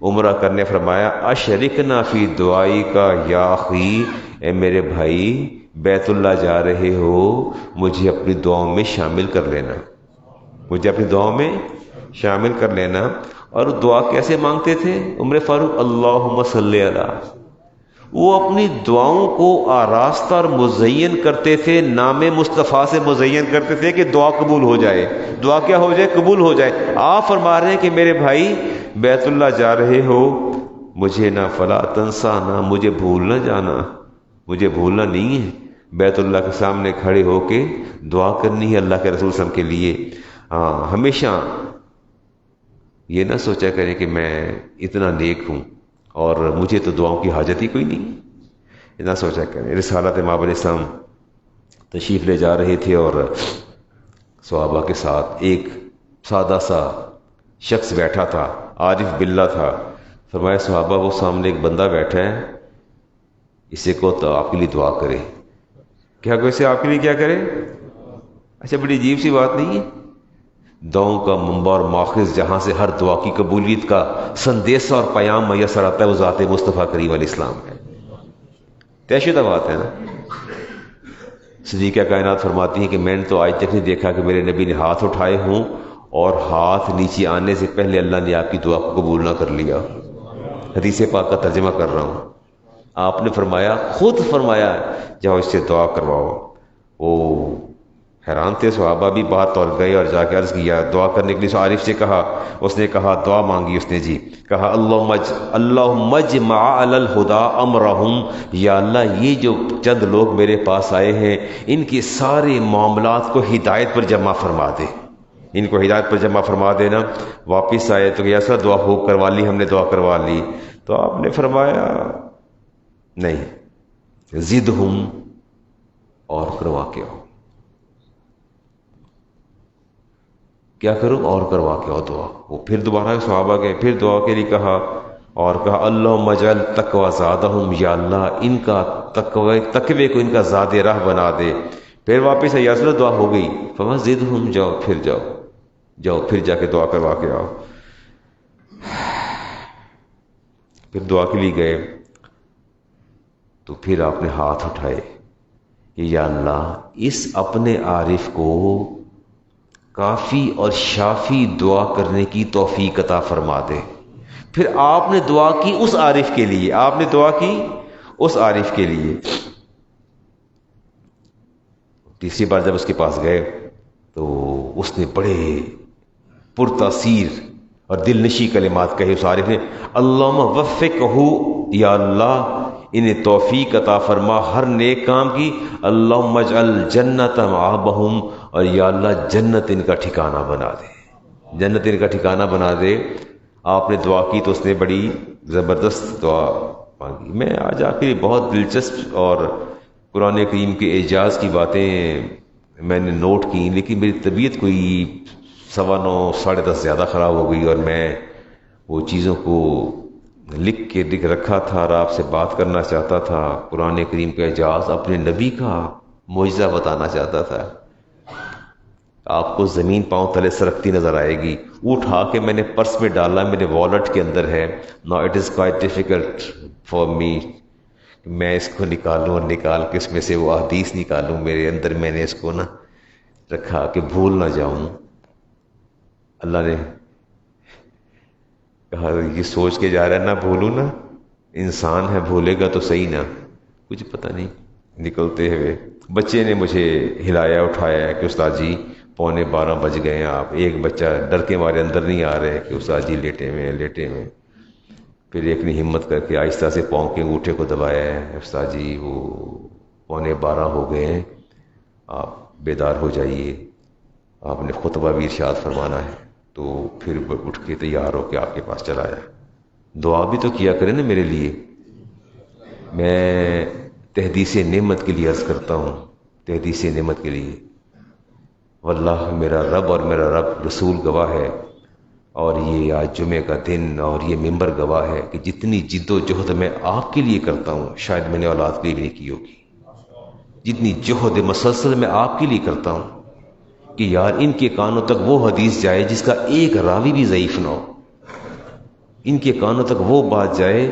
عمرہ کرنے، فرمایا اشرکنا فی دعائی کا یا اخی، اے میرے بھائی بیت اللہ جا رہے ہو، مجھے اپنی دعاؤں میں شامل کر لینا، مجھے اپنی دعاؤں میں. شامل کر لینا۔ اور دعا کیسے مانگتے تھے عمر فاروق؟ اللہم صلی علی، وہ اپنی دعاؤں کو آراستہ اور مزین کرتے تھے، نام مصطفیٰ سے مزین کرتے تھے کہ دعا قبول ہو جائے، دعا کیا ہو جائے؟ قبول ہو جائے۔ آپ فرما رہے ہیں کہ میرے بھائی بیت اللہ جا رہے ہو، مجھے نہ فلا تنسا، نہ مجھے بھول نہ جانا، مجھے بھولنا نہیں ہے، بیت اللہ کے سامنے کھڑے ہو کے دعا کرنی ہے اللہ کے رسول صلی اللہ علیہ وسلم کے لیے۔ ہمیشہ یہ نہ سوچا کریں کہ میں اتنا نیک ہوں اور مجھے تو دعاؤں کی حاجت ہی کوئی نہیں، اتنا سوچا کریں۔ رسالت امام علیہ السلام تشریف لے جا رہے تھے اور صحابہ کے ساتھ ایک سادہ سا شخص بیٹھا تھا، عارف باللہ تھا۔ فرمایا صحابہ وہ سامنے ایک بندہ بیٹھا ہے، اسے کو تو آپ کے لیے دعا کرے۔ کیا کوئی سے آپ کے لیے کیا کرے؟ اچھا بڑی عجیب سی بات نہیں ہے؟ دعاؤں کا منبع اور ماخذ جہاں سے ہر دعا کی قبولیت کا سندیسہ اور پیام میسر آتا ہے وہ ذات مصطفیٰ کریم علیہ السلام ہے۔ طے شدہ بات ہے نا۔ صدیقہ کائنات فرماتی ہیں کہ میں نے تو آج تک نہیں دیکھا کہ میرے نبی نے ہاتھ اٹھائے ہوں اور ہاتھ نیچے آنے سے پہلے اللہ نے آپ کی دعا کو قبول نہ کر لیا۔ حدیث پاک کا ترجمہ کر رہا ہوں۔ آپ نے فرمایا، خود فرمایا جاؤ اس سے دعا کرواؤ۔ وہ حیران تھے، صحابہ بھی بات توڑ گئے اور جا کے عرض کیا دعا کرنے کے لیے عارف سے کہا، اس نے کہا دعا مانگی، اس نے جی کہا اللہم اجمع علی الہدی امرہم، یا اللہ یہ جو چند لوگ میرے پاس آئے ہیں ان کے سارے معاملات کو ہدایت پر جمع فرما دے، ان کو ہدایت پر جمع فرما دینا۔ واپس آئے تو ایسا دعا ہو کروا لی، ہم نے دعا کروا لی، تو آپ نے فرمایا نہیں، زدہم، اور کروا کے آؤ۔ کیا کروں؟ اور کروا کے آؤ دعا۔ وہ پھر دوبارہ صحابہ گئے، پھر دعا کے لیے کہا اور کہا اللہم اجعل تقوی زادہم، یا اللہ ان کا تقوی کو ان کا زاد راہ بنا دے۔ پھر واپس ہے یا دعا ہو گئی، فرمایا زدہم، جاؤ پھر جاؤ پھر جا کے دعا کروا کے آؤ۔ پھر دعا کے لیے گئے تو پھر آپ نے ہاتھ اٹھائے کہ یا اللہ اس اپنے عارف کو کافی اور شافی دعا کرنے کی توفیق عطا فرما دے۔ پھر آپ نے دعا کی اس عارف کے لیے، آپ نے دعا کی اس عارف کے لیے۔ تیسری بار جب اس کے پاس گئے تو اس نے بڑے پرتاثیر اور دل نشی کلمات کہے اس عارف نے، اللہم وفقہ، یا اللہ انہیں توفیق عطا فرما ہر نیک کام کی، اللہم اجعل جنت مآبہم، اور یا اللہ جنت ان کا ٹھکانہ بنا دے، جنت ان کا ٹھکانہ بنا دے۔ آپ نے دعا کی تو اس نے بڑی زبردست دعا مانگی۔ میں آج آخری بہت دلچسپ اور قرآن کریم کے اعجاز کی باتیں میں نے نوٹ کی، لیکن میری طبیعت کوئی 9:15 10:30 زیادہ خراب ہو گئی اور میں وہ چیزوں کو لکھ رکھا تھا اور آپ سے بات کرنا چاہتا تھا۔ قرآن کریم کا اعجاز، اپنے نبی کا معجزہ بتانا چاہتا تھا۔ آپ کو زمین پاؤں تلے سرکتی نظر آئے گی، وہ اٹھا کے میں نے پرس میں ڈالا، میرے والٹ کے اندر ہے۔ Now it is quite difficult for me، میں اس کو نکالوں اور نکال کے اس میں سے وہ حدیث نکالوں، میرے اندر میں نے اس کو نا رکھا کہ بھول نہ جاؤں۔ اللہ نے کہا یہ سوچ کے جا رہا ہے نہ بھولوں نا، انسان ہے بھولے گا تو صحیح نا، کچھ پتہ نہیں۔ نکلتے ہوئے بچے نے مجھے ہلایا اٹھایا کہ استاد جی 11:15 بج گئے ہیں، آپ ایک بچہ ڈر کے مارے اندر نہیں آ رہے کہ استاد جی لیٹے ہوئے۔ پھر ایک نے ہمت کر کے آہستہ سے پاؤں کے انگوٹھے کو دبایا ہے، استاد جی وہ 11:15 ہو گئے ہیں، آپ بیدار ہو جائیے، آپ نے خطبہ بھی ارشاد فرمانا ہے۔ تو پھر اٹھ کے تیار ہو کے آپ کے پاس چلا آیا۔ دعا بھی تو کیا کریں نا میرے لیے۔ میں تحدیث نعمت کے لیے عرض کرتا ہوں، تحدیث نعمت کے لیے، واللہ میرا رب اور میرا رب رسول گواہ ہے، اور یہ آج جمعے کا دن اور یہ ممبر گواہ ہے کہ جتنی جد و جہد میں آپ کے لیے کرتا ہوں شاید میں نے اولاد کے لیے بھی نہیں کی ہوگی۔ جتنی جہد مسلسل میں آپ کے لیے کرتا ہوں کہ یار ان کے کانوں تک وہ حدیث جائے جس کا ایک راوی بھی ضعیف نہ ہو، ان کے کانوں تک وہ بات جائے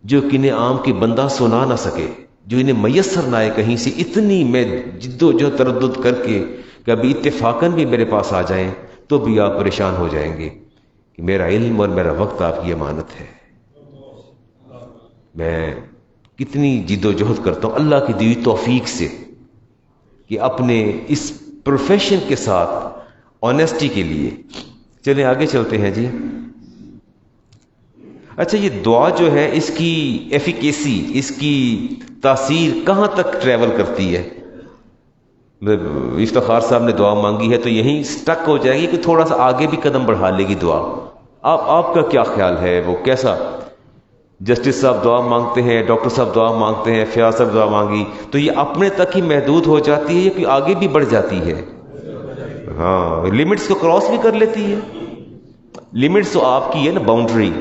جو کنہیں عام کی بندہ سنا نہ سکے، جو انہیں میسر نہ آئے کہیں سے۔ اتنی میں جد و جہد تردد کر کے کہ ابھی اتفاقاً بھی میرے پاس آ جائیں تو بھی آپ پریشان ہو جائیں گے کہ میرا علم اور میرا وقت آپ کی امانت ہے. میں کتنی جد و جہد کرتا ہوں اللہ کی دی ہوئی توفیق سے کہ اپنے اس پروفیشن کے ساتھ آنیسٹی کے لیے. چلیں آگے چلتے ہیں جی. اچھا یہ دعا جو ہے اس کی ایفیکیسی، اس کی تاثیر کہاں تک ٹریول کرتی ہے؟ افتخار صاحب نے دعا مانگی ہے تو یہیں سٹک ہو جائے گی کہ تھوڑا سا آگے بھی قدم بڑھا لے گی دعا؟ آپ کا کیا خیال ہے؟ وہ کیسا؟ جسٹس صاحب دعا مانگتے ہیں، ڈاکٹر صاحب دعا مانگتے ہیں، فیاض صاحب دعا مانگی تو یہ اپنے تک ہی محدود ہو جاتی ہے یا کہ آگے بھی بڑھ جاتی ہے؟ ہاں، لمٹس کو کراس بھی کر لیتی ہے. لمٹس تو آپ کی ہے نا، باؤنڈری.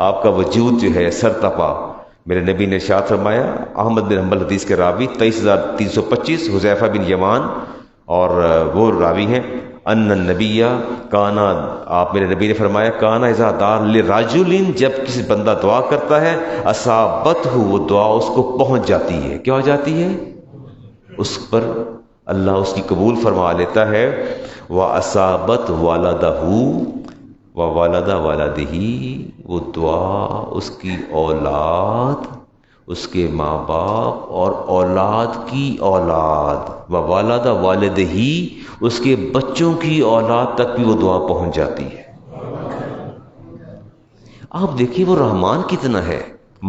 آپ کا وجود جو ہے سرتپا. میرے نبی نے ارشاد فرمایا، احمد بن حنبل حدیث کے راوی 23325 حذیفہ بن یمان، اور وہ راوی ہیں ان النبی کانا، آپ میرے نبی نے فرمایا کانا اذا دعا لرجل، جب کسی بندہ دعا کرتا ہے اصابتہ، وہ دعا اس کو پہنچ جاتی ہے. کیا ہو جاتی ہے؟ اس پر اللہ اس کی قبول فرما لیتا ہے. وَأَصَابَتْ وَلَدَهُ وَوَلَدَ وَلَدِهِ، وہ دعا اس کی اولاد، اس کے ماں باپ اور اولاد کی اولاد، وَوَلَدَ وَالِدِهِ، اس کے بچوں کی اولاد تک بھی وہ دعا پہنچ جاتی ہے. آپ دیکھیے وہ رحمان کتنا ہے.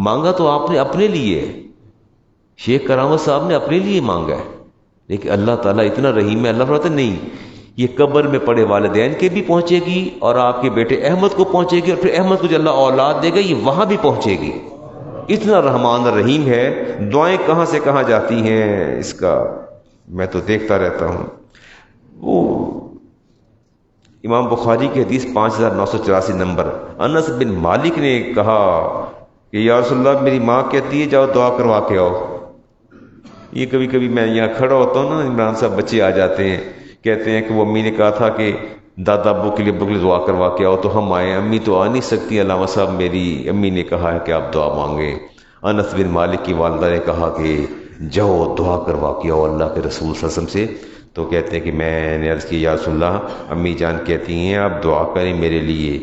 مانگا تو آپ نے اپنے لیے، شیخ کرامت صاحب نے اپنے لیے مانگا ہے، لیکن اللہ تعالیٰ اتنا رحیم ہے. اللہ فرماتا نہیں، یہ قبر میں پڑے والدین کے بھی پہنچے گی اور آپ کے بیٹے احمد کو پہنچے گی، اور پھر احمد کو جو اللہ اولاد دے گا یہ وہاں بھی پہنچے گی. اتنا رحمان الرحیم ہے. دعائیں کہاں سے کہاں جاتی ہیں اس کا میں تو دیکھتا رہتا ہوں. وہ امام بخاری کی حدیث 5984 نمبر، انس بن مالک نے کہا کہ یا رسول اللہ میری ماں کہتی ہے جاؤ دعا کروا کے آؤ. یہ کبھی کبھی میں یہاں کھڑا ہوتا ہوں نا، عمران صاحب بچے آ جاتے ہیں، کہتے ہیں کہ وہ امی نے کہا تھا کہ دادا ابو کے لیے دعا کروا کے آؤ تو ہم آئے. امی تو آ نہیں سکتی، علامہ صاحب میری امی نے کہا ہے کہ آپ دعا مانگیں. انس بن مالک کی والدہ نے کہا کہ جاؤ دعا کروا کے آؤ اللہ کے رسول صلی اللہ علیہ وسلم سے. تو کہتے ہیں کہ میں نے عرض کی یا رسول اللہ امی جان کہتی ہیں آپ دعا کریں میرے لیے.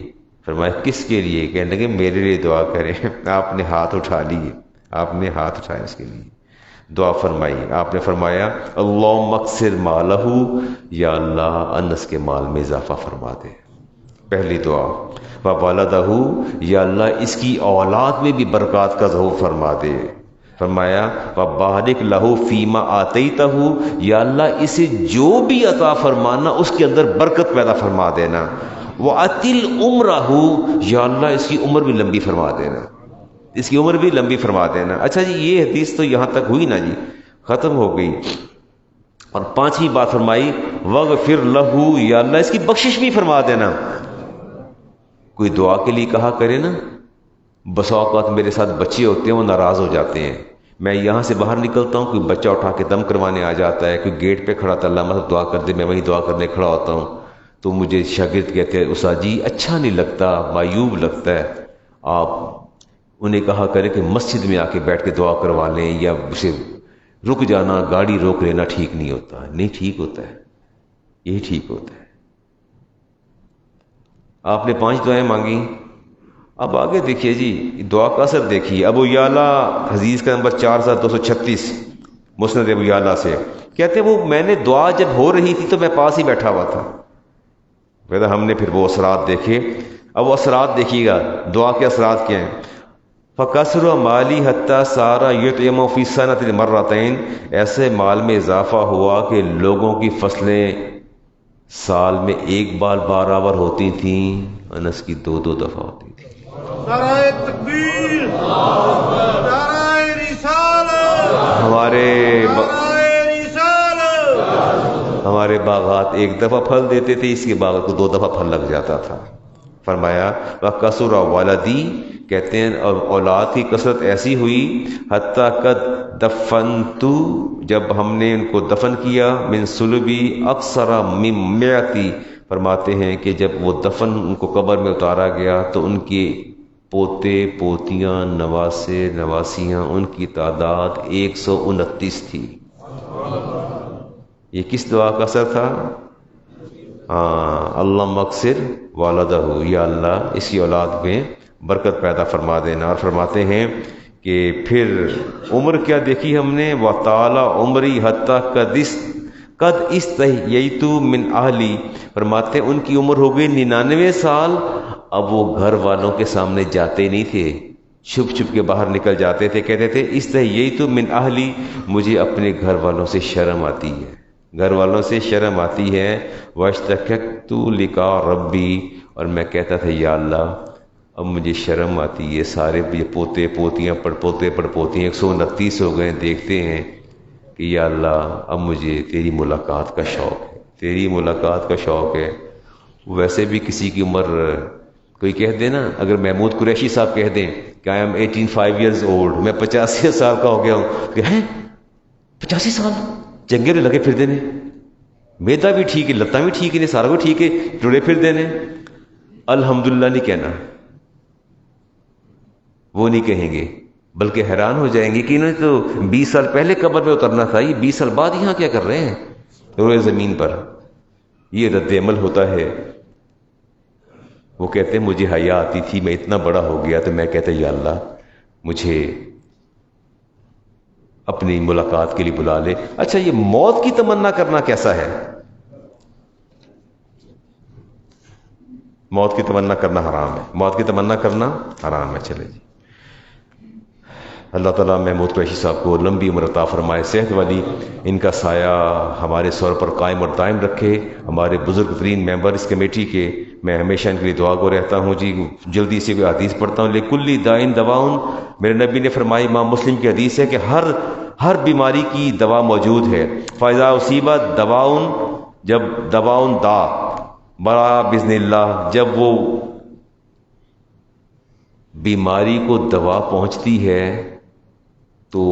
فرمایا کس کے لیے؟ کہنے لگے میرے لیے دعا کریں. آپ نے ہاتھ اٹھا لیے، آپ نے ہاتھ اٹھائے اس کے لیے، دعا فرمائی. آپ نے فرمایا اللہم اکثر مالہ، یا اللہ انس کے مال میں اضافہ فرما دے. پہلی دعا. وَوَلَدَهُ، یا اللہ اس کی اولاد میں بھی برکات کا ظہور فرما دے. فرمایا وَبَارِكْ لَهُ فِيمَا آتَيْتَهُ، یا اللہ اسے جو بھی عطا فرمانا اس کے اندر برکت پیدا فرما دینا. وَأَطِلْ عُمْرَهُ، یا اللہ اس کی عمر بھی لمبی فرما دینا، اس کی عمر بھی لمبی فرما دینا. اچھا جی یہ حدیث تو یہاں تک ہوئی نا جی، ختم ہو گئی. اور پانچویں بات فرمائی وَغْفِرْ لَهُ، یا اللہ اس کی بخشش بھی فرما دینا. کوئی دعا کے لیے کہا کرے نا، بسا اوقات میرے ساتھ بچے ہوتے ہیں وہ ناراض ہو جاتے ہیں. میں یہاں سے باہر نکلتا ہوں، کوئی بچہ اٹھا کے دم کروانے آ جاتا ہے، کوئی گیٹ پہ کھڑا تھا اللہ مطلب دعا کر دے، میں وہیں دعا کرنے کھڑا ہوتا ہوں تو مجھے شاگرد کہتے ہیں استاد جی اچھا نہیں لگتا، معیوب لگتا ہے. آپ انہیں کہا کرے کہ مسجد میں آ کے بیٹھ کے دعا کروا لیں، یا اسے رک جانا، گاڑی روک لینا ٹھیک نہیں ہوتا. نہیں ٹھیک ہوتا ہے، یہی ٹھیک ہوتا ہے. آپ نے 5 دعائیں مانگی. اب آگے دیکھیے جی دعا کا اثر دیکھیے. ابو یعلا حدیث کا نمبر 4236 مسند ابو یعلا سے کہتے ہیں وہ میں نے دعا جب ہو رہی تھی تو میں پاس ہی بیٹھا ہوا تھا. ویسے ہم نے پھر وہ اثرات دیکھے. اب وہ اثرات دیکھیے گا دعا کے اثرات کیا ہیں. فَقَسْرُ مَالِي حَتَّى سَارَ يُطْعِمُ فِي السَّنَةِ مَرَّتَيْنِ، ایسے مال میں اضافہ ہوا کہ لوگوں کی فصلیں سال میں ایک بار برابر ہوتی تھیں، انس کی 2 دفعہ ہوتی تھیں. نعرہ تکبیر، نعرہ رسالت، ہمارے باغات 1 دفعہ پھل دیتے تھے، اس کے باغات کو 2 دفعہ پھل لگ جاتا تھا. فرمایا وَقَسُرَ وَلَدِي، کہتے ہیں اور اولاد کی کثرت ایسی ہوئی حتیٰ قد دفنتو، جب ہم نے ان کو دفن کیا من صلبی اکثر من میتی، فرماتے ہیں کہ جب وہ دفن ان کو قبر میں اتارا گیا تو ان کے پوتے پوتیاں نواسے نواسیاں ان کی تعداد 129 تھی. یہ کس دعا کا اثر تھا؟ اللہ مقصر والدہ، یا اللہ اس کی اولاد میں برکت پیدا فرما دینا۔ اور فرماتے ہیں کہ پھر عمر کیا دیکھی ہم نے، وَطَالَ عُمْرِي حَتَّى قَدْ اسْتَحْيَيْتُ مِنْ أَهْلِي، فرماتے ہیں ان کی عمر ہو گئی 99 سال، اب وہ گھر والوں کے سامنے جاتے نہیں تھے، چھپ چھپ کے باہر نکل جاتے تھے، کہتے تھے اسْتَحْيَيْتُ مِنْ أَهْلِي، مجھے اپنے گھر والوں سے شرم آتی ہے، گھر والوں سے شرم آتی ہے۔ وَاشْتَكَكْتُ لِقَاءَ رَبِّي، اور میں کہتا تھا یا اللہ اب مجھے شرم آتی ہے، سارے یہ پوتے پوتیاں پڑپوتے پڑپوتیاں 129 ہو گئے، دیکھتے ہیں کہ یا اللہ اب مجھے تیری ملاقات کا شوق ہے، تیری ملاقات کا شوق ہے۔ ویسے بھی کسی کی عمر کوئی کہہ دے نا، اگر محمود قریشی صاحب کہہ دیں کہ آئی ایم 85 ایئرز اولڈ، میں 85 سال کا ہو گیا ہوں، کہ ہیں 85 سال چنگے لگے پھر دینے، میدا بھی ٹھیک ہے، لتاں بھی ٹھیک ہے، سارا بھی ٹھیک ہے، جڑے پھر دینے، الحمدللہ نہیں کہنا، وہ نہیں کہیں گے، بلکہ حیران ہو جائیں گے کہ انہوں نے تو 20 سال پہلے قبر میں اترنا تھا، یہ 20 سال بعد یہاں کیا کر رہے ہیں روئے زمین پر۔ یہ رد عمل ہوتا ہے۔ وہ کہتے ہیں مجھے حیا آتی تھی، میں اتنا بڑا ہو گیا تو میں کہتا یا اللہ مجھے اپنی ملاقات کے لیے بلا لے۔ اچھا یہ موت کی تمنا کرنا کیسا ہے؟ موت کی تمنا کرنا حرام ہے، موت کی تمنا کرنا حرام ہے۔ چلے جی، اللہ تعالیٰ محمود قریشی صاحب کو لمبی عمر عطا فرمائے، صحت والی، ان کا سایہ ہمارے سر پر قائم اور دائم رکھے۔ ہمارے بزرگ ترین ممبر اس کمیٹی کے، میں ہمیشہ ان کے لیے دعا گو رہتا ہوں جی۔ جلدی سے کوئی حدیث پڑھتا ہوں، لِكُلِّ دَاءٍ دَوَاءٌ، میرے نبی نے فرمائی، امام مسلم کی حدیث ہے کہ ہر بیماری کی دوا موجود ہے۔ فَإِذَا أُصِيبَ دَوَاءٌ، جب دواؤن دا بڑا بِإِذْنِ اللہ، جب وہ بیماری کو دوا پہنچتی ہے تو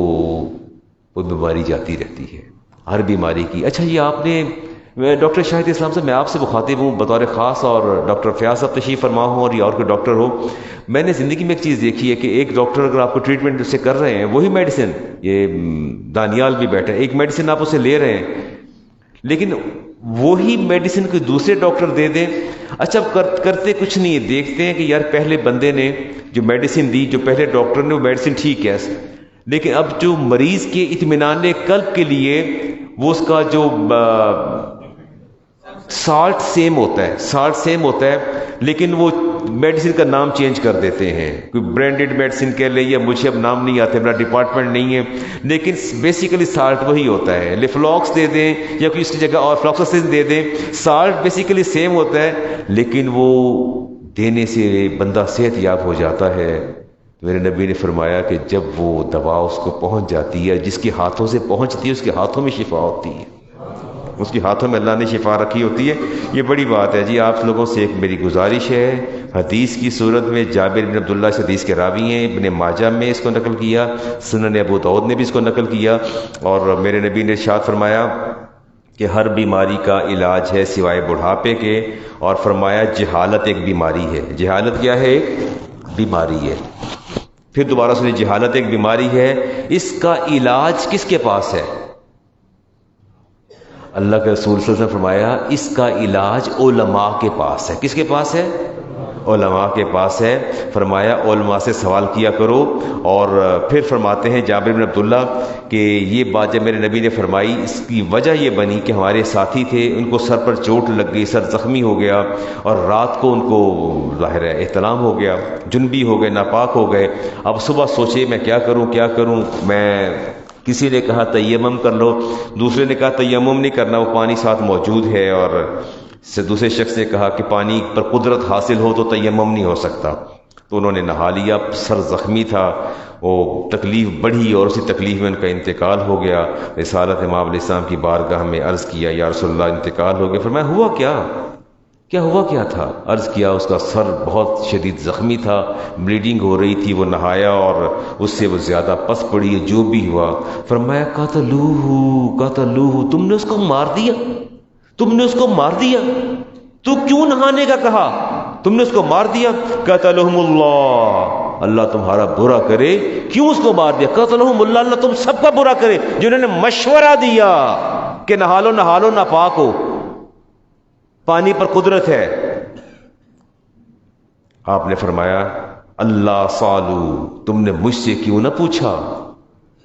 وہ بیماری جاتی رہتی ہے، ہر بیماری کی۔ اچھا یہ آپ نے ڈاکٹر شاہد اسلام صاحب، میں آپ سے مخاطب ہوں بطور خاص، اور ڈاکٹر فیاض صاحب تشریف فرما ہوں اور یہ اور کوئی ڈاکٹر ہو، میں نے زندگی میں ایک چیز دیکھی ہے کہ ایک ڈاکٹر اگر آپ کو ٹریٹمنٹ سے کر رہے ہیں، وہی میڈیسن، یہ دانیال بھی بیٹھے، ایک میڈیسن آپ اسے لے رہے ہیں، لیکن وہی میڈیسن کوئی دوسرے ڈاکٹر دے دیں، اچھا کرتے کچھ نہیں ہے، دیکھتے ہیں کہ یار پہلے بندے نے جو میڈیسن دی، جو پہلے ڈاکٹر نے، وہ میڈیسن ٹھیک ہے، لیکن اب جو مریض کے اطمینان قلب کے لیے وہ اس کا جو سالٹ سیم ہوتا ہے، لیکن وہ میڈیسن کا نام چینج کر دیتے ہیں، کوئی برانڈڈ میڈیسن کہہ لیں، یا مجھے اب نام نہیں آتے، میرا ڈپارٹمنٹ نہیں ہے، لیکن بیسیکلی سالٹ وہی ہوتا ہے۔ لیفلاکس دے دیں یا کوئی اس کی جگہ اور فلاکساسن دے دیں، سالٹ بیسیکلی سیم ہوتا ہے، لیکن وہ دینے سے بندہ صحت یاب ہو جاتا ہے۔ میرے نبی نے فرمایا کہ جب وہ دوا اس کو پہنچ جاتی ہے، جس کے ہاتھوں سے پہنچتی ہے اس کے ہاتھوں میں شفا ہوتی ہے، اس کے ہاتھوں میں اللہ نے شفا رکھی ہوتی ہے۔ یہ بڑی بات ہے جی۔ آپ لوگوں سے ایک میری گزارش ہے، حدیث کی صورت میں جابر بن عبداللہ اس حدیث کے راوی ہیں، ابن ماجہ میں اس کو نقل کیا، سنن ابو داؤد نے بھی اس کو نقل کیا، اور میرے نبی نے ارشاد فرمایا کہ ہر بیماری کا علاج ہے سوائے بڑھاپے کے، اور فرمایا جہالت ایک بیماری ہے۔ جہالت کیا ہے؟ ایک بیماری ہے۔ پھر دوبارہ سنیں، جہالت ایک بیماری ہے، اس کا علاج کس کے پاس ہے؟ اللہ کے رسول صلی اللہ علیہ وسلم نے فرمایا اس کا علاج علماء کے پاس ہے۔ کس کے پاس ہے؟ علماء کے پاس ہے۔ فرمایا علماء سے سوال کیا کرو، اور پھر فرماتے ہیں جابر بن عبداللہ کہ یہ بات جب میرے نبی نے فرمائی، اس کی وجہ یہ بنی کہ ہمارے ساتھی تھے، ان کو سر پر چوٹ لگ گئی، سر زخمی ہو گیا، اور رات کو ان کو ظاہر ہے احتلام ہو گیا، جنبی ہو گئے، ناپاک ہو گئے۔ اب صبح سوچے میں کیا کروں، میں کسی نے کہا تیمم کر لو، دوسرے نے کہا تیمم نہیں کرنا، وہ پانی ساتھ موجود ہے، اور دوسرے شخص نے کہا کہ پانی پر قدرت حاصل ہو تو تیمم نہیں ہو سکتا، تو انہوں نے نہا لیا۔ سر زخمی تھا، وہ تکلیف بڑھی، اور اسی تکلیف میں ان کا انتقال ہو گیا۔ رسالت امام علیہ السلام کی بارگاہ میں عرض کیا یا رسول اللہ انتقال ہو گیا۔ فرمایا ہوا کیا تھا؟ عرض کیا اس کا سر بہت شدید زخمی تھا، بلیڈنگ ہو رہی تھی، وہ نہایا اور اس سے وہ زیادہ پس پڑی، جو بھی ہوا۔ فرمایا قتلوہ، تم نے اس کو مار دیا، تو کیوں نہانے کا کہا؟ تم نے اس کو مار دیا۔ قتلہم اللہ، اللہ تمہارا برا کرے، کیوں اس کو مار دیا؟ قتلہم اللہ، اللہ تم سب کا برا کرے جنہوں نے مشورہ دیا کہ نہا لو ناپاک ہو۔ پانی پر قدرت ہے. آپ نے فرمایا اللہ سالو، تم نے مجھ سے کیوں نہ پوچھا،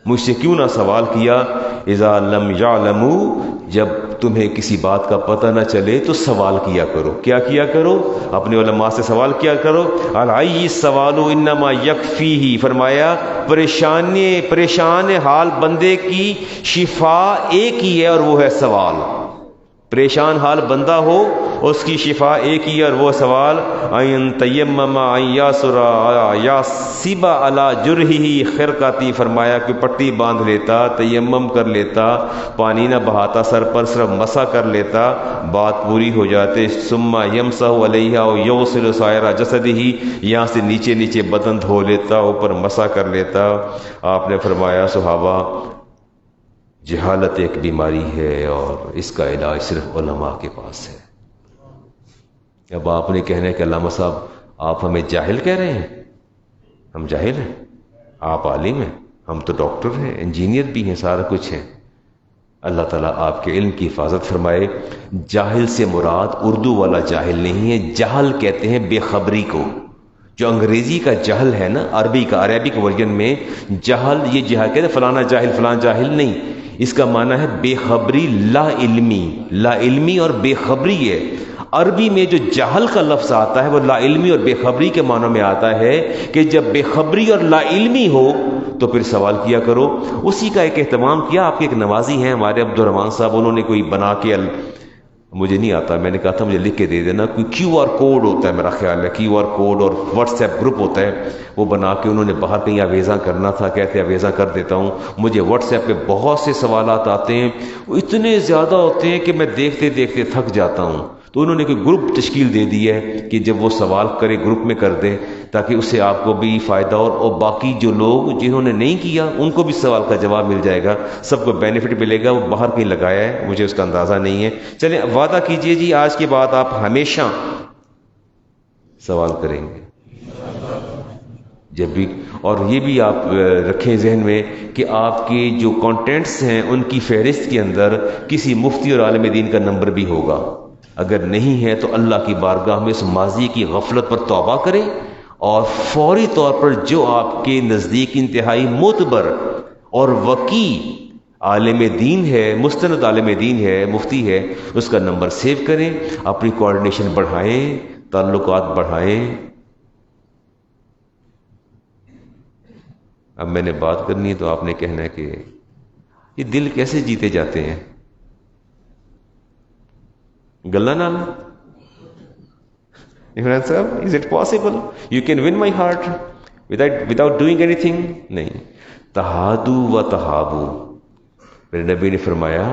مجھ سے کیوں نہ سوال کیا. اذا لم یعلموا، جب تمہیں کسی بات کا پتہ نہ چلے تو سوال کیا کرو. کیا کیا کرو؟ اپنے علماء سے سوال کیا کرو. العی السوال انما یکفیہ، فرمایا پریشان حال بندے کی شفا ایک ہی ہے اور وہ ہے سوال. پریشان حال بندہ ہو اس کی شفا ایک ہی ہے اور وہ سوال. این تیمم ان یاسرا یاسبا علی جرحہ خرقتی، فرمایا کہ پٹی باندھ لیتا، تیمم کر لیتا، پانی نہ بہاتا سر پر، صرف مسح کر لیتا، بات پوری ہو جاتے. ثم یمسح علیہا یغسل سائر جسدہ، یہاں سے نیچے نیچے بدن دھو لیتا، اوپر مسح کر لیتا. آپ نے فرمایا صحابہ جہالت ایک بیماری ہے اور اس کا علاج صرف علماء کے پاس ہے. اب آپ نے کہنا ہے کہ علامہ صاحب آپ ہمیں جاہل کہہ رہے ہیں؟ ہم جاہل ہیں؟ آپ عالم ہیں، ہم تو ڈاکٹر ہیں، انجینئر بھی ہیں، سارا کچھ ہیں. اللہ تعالیٰ آپ کے علم کی حفاظت فرمائے. جاہل سے مراد اردو والا جاہل نہیں ہے، جہل کہتے ہیں بے خبری کو. جو انگریزی کا جہل ہے نا، عربی کا عربک ورژن میں جہل، یہ جہل کہتے ہیں فلانا جاہل فلانا جاہل نہیں، اس کا معنی ہے بے خبری، لا علمی. لا علمی اور بے خبری ہے. عربی میں جو جہل کا لفظ آتا ہے وہ لا علمی اور بے خبری کے معنوں میں آتا ہے کہ جب بے خبری اور لا علمی ہو تو پھر سوال کیا کرو. اسی کا ایک اہتمام کیا. آپ کے ایک نوازی ہیں ہمارے عبدالرحمان صاحب، انہوں نے کوئی بنا کے مجھے نہیں آتا، میں نے کہا تھا مجھے لکھ کے دے دینا، کوئی کیو آر کوڈ ہوتا ہے میرا خیال ہے، کیو آر کوڈ اور واٹس ایپ گروپ ہوتا ہے، وہ بنا کے انہوں نے باہر کہیں آویزاں کرنا تھا، کہتے آویزاں کر دیتا ہوں. مجھے واٹس ایپ پہ بہت سے سوالات آتے ہیں، وہ اتنے زیادہ ہوتے ہیں کہ میں دیکھتے دیکھتے تھک جاتا ہوں. تو انہوں نے کوئی گروپ تشکیل دے دی ہے کہ جب وہ سوال کرے گروپ میں کر دے، تاکہ اس سے آپ کو بھی فائدہ اور باقی جو لوگ جنہوں نے نہیں کیا ان کو بھی سوال کا جواب مل جائے گا، سب کو بینیفٹ ملے گا. وہ باہر کہیں لگایا ہے، مجھے اس کا اندازہ نہیں ہے. چلیں وعدہ کیجئے جی آج کے بعد آپ ہمیشہ سوال کریں گے جب بھی. اور یہ بھی آپ رکھیں ذہن میں کہ آپ کے جو کانٹینٹس ہیں ان کی فہرست کے اندر کسی مفتی اور عالم دین کا نمبر بھی ہوگا. اگر نہیں ہے تو اللہ کی بارگاہ میں اس ماضی کی غفلت پر توبہ کریں اور فوری طور پر جو آپ کے نزدیک انتہائی معتبر اور وقی عالم دین ہے، مستند عالم دین ہے، مفتی ہے، اس کا نمبر سیو کریں، اپنی کوارڈینیشن بڑھائیں، تعلقات بڑھائیں. اب میں نے بات کرنی ہے تو آپ نے کہنا ہے کہ یہ دل کیسے جیتے جاتے ہیں؟ گلا نام عمران صاحب، is it possible you can one my heart without doing any thing? نہیں. تہادو و تہابو، میرے نبی نے فرمایا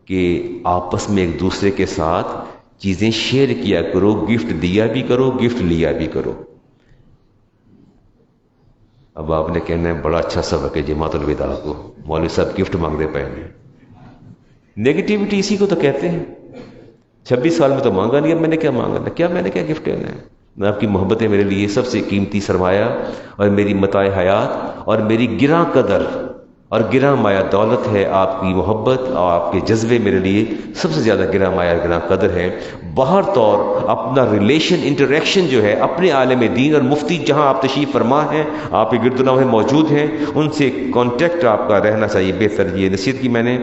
کہ آپس میں ایک دوسرے کے ساتھ چیزیں شیئر کیا کرو، گفٹ دیا بھی کرو، گفٹ لیا بھی کرو. اب آپ نے کہنا ہے بڑا اچھا سبق ہے جماعت الوداع کو، مولوی صاحب گفٹ مانگتے پے ہیں. نیگیٹیوٹی اسی کو تو کہتے ہیں. 26 سال میں تو مانگا نہیں، اب میں نے کیا مانگا، کیا میں نے کیا گفٹ لینا ہے. میں آپ کی محبت ہے میرے لیے سب سے قیمتی سرمایہ اور میری متاع حیات اور میری گراں قدر اور گراں مایہ دولت ہے. آپ کی محبت اور آپ کے جذبے میرے لیے سب سے زیادہ گراں مایہ اور گراں قدر ہے. باہر طور اپنا ریلیشن انٹریکشن جو ہے اپنے عالم دین اور مفتی جہاں آپ تشریف فرما ہیں، آپ کے گرد و نواح موجود ہیں، ان سے کانٹیکٹ آپ کا رہنا چاہیے. بہتر یہ نصیحت کی میں نے.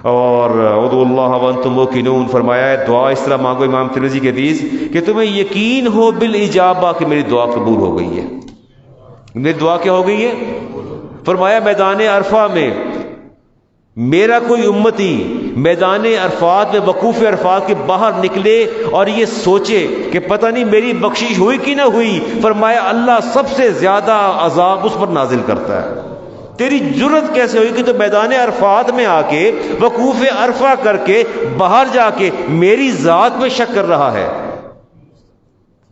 اور ادعوا اللہ وانتم موقنون، فرمایا ہے دعا اس طرح مانگو، امام ترمذی کی حدیث، کہ تمہیں یقین ہو بالاجابہ کہ میری دعا قبول ہو گئی ہے. میری دعا کیا ہو گئی ہے؟ فرمایا میدان عرفہ میں میرا کوئی امتی میدان عرفات میں وقوف عرفات کے باہر نکلے اور یہ سوچے کہ پتہ نہیں میری بخشش ہوئی کہ نہ ہوئی، فرمایا اللہ سب سے زیادہ عذاب اس پر نازل کرتا ہے. تیری جرت کیسے ہوئی کہ تو میدان عرفات میں آ کے وقوف عرفہ کر کے باہر جا کے میری ذات میں شک کر رہا ہے؟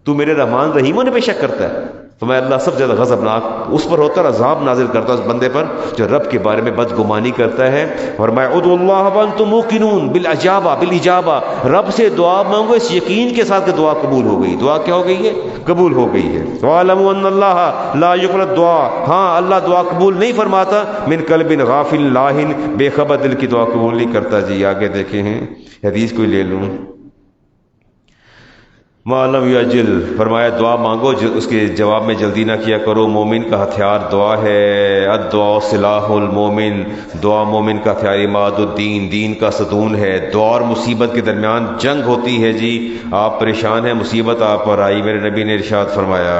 تو میرے رحمان رحیم ہونے پہ شک کرتا ہے. فرمایا اللہ سب سے زیادہ غضبناک اس پر ہوتا ہے، عذاب نازل کرتا ہے اس بندے پر جو رب کے بارے میں بدگمانی کرتا ہے. فرمایا ادعوا اللہ وانتم موقنون بالاجابہ، رب سے دعا مانگو اس یقین کے ساتھ کہ دعا قبول ہو گئی. دعا کیا ہو گئی ہے؟ قبول ہو گئی ہے. وَاعْلَمُوا أَنَّ اللَّهَ لَا يُقْبَلُ الدُّعَاءَ، ہاں اللہ دعا قبول نہیں فرماتا من قلب غافل لاہن، بے خبر دل کی دعا قبول نہیں کرتا. جی آگے دیکھیں ہیں حدیث کوئی لے لوں. معلوم یجل، فرمایا دعا مانگو اس کے جواب میں جلدی نہ کیا کرو، مومن کا ہتھیار دعا ہے، الدعاء سلاح المومن، دعا مومن کا ہتھیار، عماد الدین، دین کا ستون ہے۔ دعا اور مصیبت کے درمیان جنگ ہوتی ہے جی، آپ پریشان ہیں، مصیبت آپ پر آئی، میرے نبی نے ارشاد فرمایا،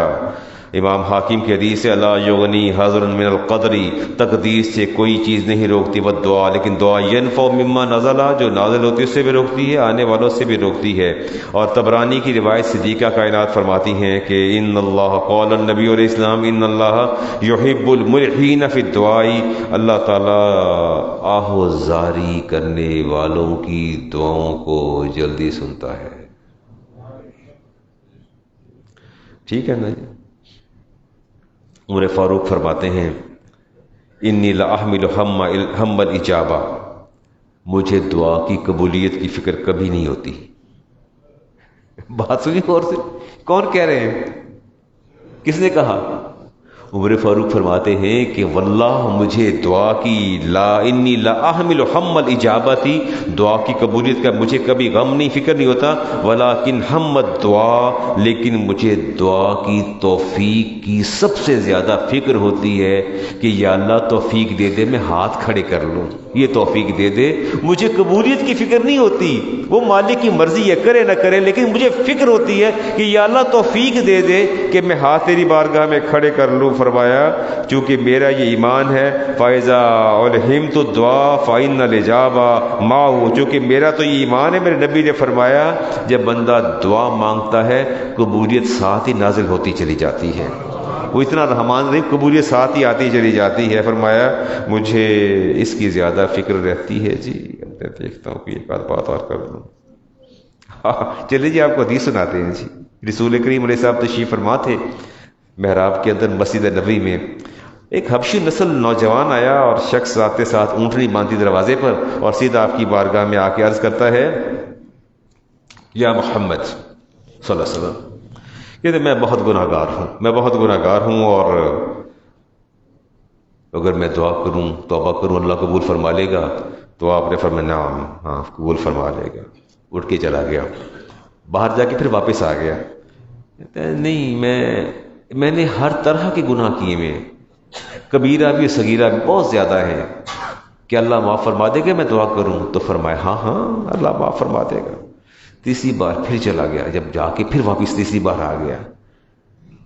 امام حاکم کی حدیث ہے، لا یغنی حضر من القدری، تقدیر سے کوئی چیز نہیں روکتی وہ دعا، لیکن دعا ینفع مما نزلہ، جو نازل ہوتی ہے اس سے بھی روکتی ہے، آنے والوں سے بھی روکتی ہے۔ اور طبرانی کی روایت صدیقہ کائنات فرماتی ہیں کہ ان اللہ قال النبی علیہ السلام ان اللہ یحب الملحین فی الدعاء، اللہ تعالیٰ آہ زاری کرنے والوں کی دعاؤں کو جلدی سنتا ہے۔ ٹھیک ہے نا جی؟ عمر فاروق فرماتے ہیں، انی لاحمل ہم الاجابہ، مجھے دعا کی قبولیت کی فکر کبھی نہیں ہوتی۔ بات سنی اور سے، کون کہہ رہے ہیں؟ کس نے کہا؟ عمر فاروق فرماتے ہیں کہ واللہ مجھے دعا کی انی لا احمل ہم الاجابتی، دعا کی قبولیت کا مجھے کبھی غم نہیں، فکر نہیں ہوتا، ولیکن ہم الدعا، لیکن مجھے دعا کی توفیق کی سب سے زیادہ فکر ہوتی ہے کہ یا اللہ توفیق دے دے میں ہاتھ کھڑے کر لوں، یہ توفیق دے دے، مجھے قبولیت کی فکر نہیں ہوتی، وہ مالک کی مرضی ہے کرے نہ کرے، لیکن مجھے فکر ہوتی ہے کہ یا اللہ توفیق دے دے کہ میں ہاتھ تیری بارگاہ میں کھڑے کر لوں۔ فرمایا چونکہ میرا یہ ایمان ہے، فائزہ الہمت الدعا فإن الإجابة معه، چونکہ میرا تو یہ ایمان ہے، میرے نبی نے فرمایا جب بندہ دعا مانگتا ہے قبولیت ساتھ ہی نازل ہوتی چلی جاتی ہے، وہ اتنا رحمان نہیں، قبولیت ساتھ ہی آتی چلی جاتی ہے۔ فرمایا مجھے اس کی زیادہ فکر رہتی ہے جی، میں دیکھتا ہوں کہ ایک آدھ بات اور کر لوں۔ چلیے جی آپ کو حدیث سناتے ہیں جی۔ رسول کریم علیہ السلام تشریف فرما تھے محراب کے اندر مسجد نبوی میں، ایک حبشی نسل نوجوان آیا اور شخص آتے ساتھ اونٹنی باندھی دروازے پر، اور سیدھا آپ کی بارگاہ میں آ کے عرض کرتا ہے، یا محمد صلی اللہ علیہ وسلم، کہتے میں بہت گناہ گار ہوں، اور اگر میں دعا کروں، توبہ کروں، اللہ قبول فرما لے گا؟ تو آپ نے فرمایا نعم، ہاں قبول فرما لے گا۔ اٹھ کے چلا گیا، باہر جا کے پھر واپس آ گیا، کہتا ہے نہیں، میں نے ہر طرح کے گناہ کیے میں، کبیرہ بھی صغیرہ بھی بہت زیادہ ہیں، کہ اللہ معاف فرما دے گا میں دعا کروں؟ تو فرمایا ہاں اللہ معاف فرما دے گا۔ تیسری بار پھر چلا گیا، جب جا کے پھر واپس تیسری بار آ گیا۔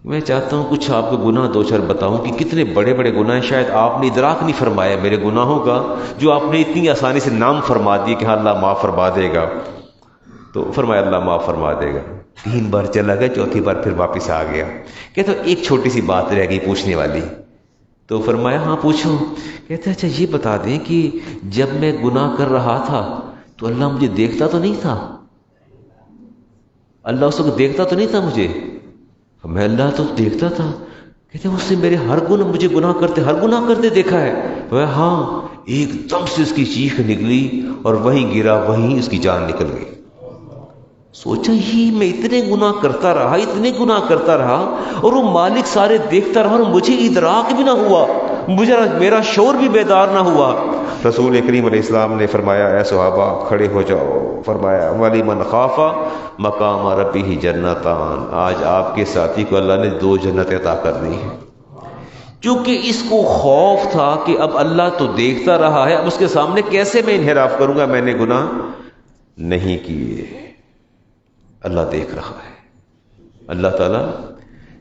میں چاہتا ہوں کچھ آپ کو گناہ دو چار بتاؤں کہ کتنے بڑے بڑے گناہ ہیں، شاید آپ نے ادراک نہیں فرمایا میرے گناہوں کا، جو آپ نے اتنی آسانی سے نام فرما دی کہ ہاں اللہ معاف فرما دے گا۔ تو فرمایا اللہ معاف فرما دے گا۔ 3 بار چلا گیا، چوتھی بار پھر واپس آ گیا، کہتا ایک چھوٹی سی بات رہ گئی پوچھنے والی۔ تو فرمایا ہاں پوچھو۔ کہتا اچھا یہ بتا دیں کہ جب میں گناہ کر رہا تھا تو اللہ مجھے دیکھتا تو نہیں تھا؟ اللہ اس وقت دیکھتا تو نہیں تھا مجھے؟ میں اللہ تو دیکھتا تھا۔ کہتے اس سے میرے ہر گناہ کرتے دیکھا ہے۔ ہاں، ایک دم سے اس کی چیخ نکلی اور وہیں گرا، وہیں اس کی جان نکل گئی۔ سوچا یہ میں اتنے گناہ کرتا رہا اور وہ مالک سارے دیکھتا رہا اور مجھے ادراک بھی نہ ہوا، میرا شعور بھی بیدار نہ ہوا۔ رسول کریم علیہ السلام نے فرمایا اے صحابہ کھڑے ہو جاؤ، فرمایا ولی من خاف مقام ربہ جنتان، آج آپ کے ساتھی کو اللہ نے 2 جنت عطا کر دی ہیں، چونکہ اس کو خوف تھا کہ اب اللہ تو دیکھتا رہا ہے، اب اس کے سامنے کیسے میں انحراف کروں گا، میں نے گناہ نہیں کیے، اللہ دیکھ رہا ہے۔ اللہ تعالیٰ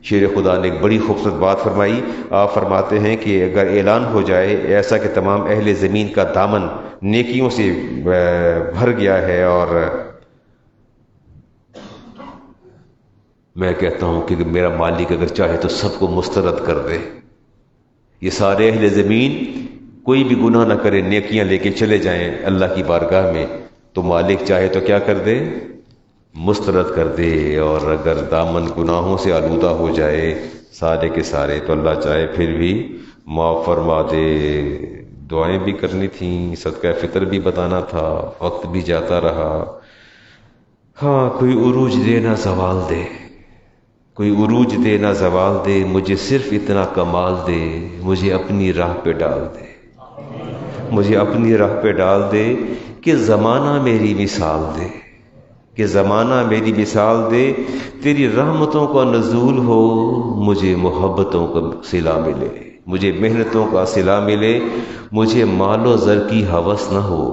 شیر خدا نے ایک بڑی خوبصورت بات فرمائی، آپ فرماتے ہیں کہ اگر اعلان ہو جائے ایسا کہ تمام اہل زمین کا دامن نیکیوں سے بھر گیا ہے، اور میں کہتا ہوں کہ میرا مالک اگر چاہے تو سب کو مسترد کر دے، یہ سارے اہل زمین کوئی بھی گناہ نہ کرے، نیکیاں لے کے چلے جائیں اللہ کی بارگاہ میں، تو مالک چاہے تو کیا کر دے؟ مسترد کر دے۔ اور اگر دامن گناہوں سے آلودہ ہو جائے سارے کے سارے تو اللہ چاہے پھر بھی معاف فرما دے۔ دعائیں بھی کرنی تھیں، صدقہ فطر بھی بتانا تھا، وقت بھی جاتا رہا۔ ہاں کوئی عروج دے نہ زوال دے، کوئی عروج دے نہ زوال دے، مجھے صرف اتنا کمال دے، مجھے اپنی راہ پہ ڈال دے، مجھے اپنی راہ پہ ڈال دے، کہ زمانہ میری مثال دے، کہ کہ زمانہ میری مثال دے، تیری رحمتوں کا نزول ہو، مجھے محبتوں کا صلہ ملے، مجھے محنتوں کا صلہ ملے، مجھے مال و زر کی ہوس نہ ہو،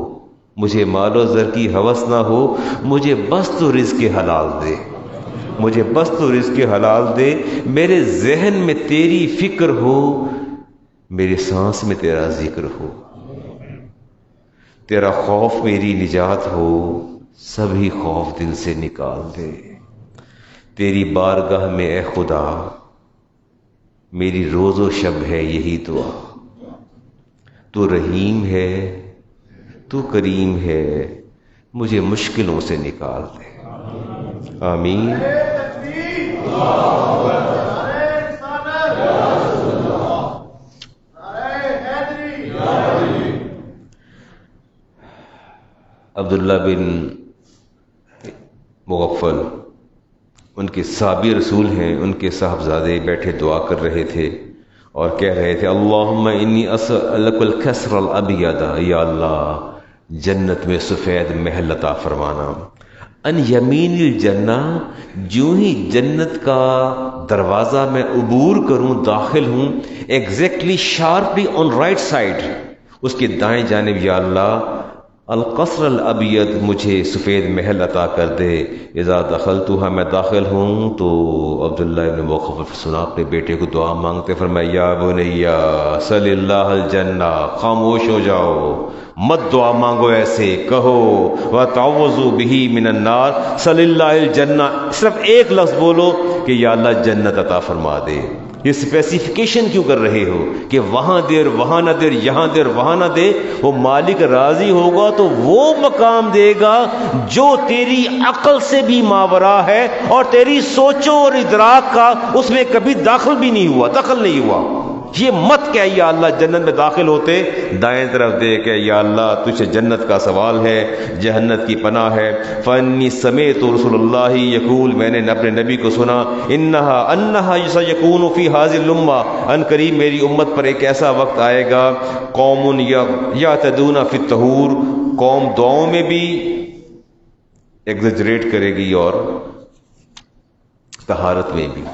مجھے مال و زر کی ہوس نہ ہو، مجھے بس تو رزق حلال دے، مجھے بس تو رزق حلال دے، میرے ذہن میں تیری فکر ہو، میرے سانس میں تیرا ذکر ہو، تیرا خوف میری نجات ہو، سبھی خوف دل سے نکال دے۔ تیری بارگاہ میں اے خدا میری روز و شب ہے یہی دعا، تو رحیم ہے، تو کریم ہے، مجھے مشکلوں سے نکال دے۔ آمین۔ عبداللہ بن مغفل ان کے صحابی رسول ہیں، ان کے صاحبزادے بیٹھے دعا کر رہے تھے اور کہہ رہے تھے اللہم انی اسألک الکسر الابید، یا اللہ جنت میں سفید محل عطا فرمانا، ان یمین الجنہ، جو ہی جنت کا دروازہ میں عبور کروں، داخل ہوں، ایگزیکٹلی شارپلی آن رائٹ سائڈ، اس کے دائیں جانب یا اللہ القصر الابید، مجھے سفید محل عطا کر دے، اذا دخلتها، میں داخل ہوں تو عبداللہ ابن مغفل سنا اپنے بیٹے کو دعا مانگتے، فرمایا یا بنیا صلی اللہ الجنہ، خاموش ہو جاؤ، مت دعا مانگو، ایسے کہو وَتَعَوَّذُوا بِهِ مِنَ النَّارِ، صلی اللہ الجنہ، صرف ایک لفظ بولو کہ یا اللہ جنت عطا فرما دے۔ یہ اسپیسیفیکیشن کیوں کر رہے ہو کہ وہاں دیر وہاں نہ دیر، یہاں دیر وہاں نہ دے؟ وہ مالک راضی ہوگا تو وہ مقام دے گا جو تیری عقل سے بھی ماورا ہے اور تیری سوچوں اور ادراک کا اس میں کبھی دخل نہیں ہوا۔ یہ مت کہ یا اللہ جنت میں داخل ہوتے دائیں طرف دے کہ یا اللہ تجھے جنت کا سوال ہے، جہنت کی پناہ ہے۔ فانی سمیت رسول اللہ یقول، میں نے اپنے نبی کو سنا، انہا سیکون فی ھذی الامہ، ان قریب میری امت پر ایک ایسا وقت آئے گا، قوم یعتدون فی الطہور، قوم دعاؤں میں بھی ایگزیجریٹ کرے گی اور طہارت میں بھی۔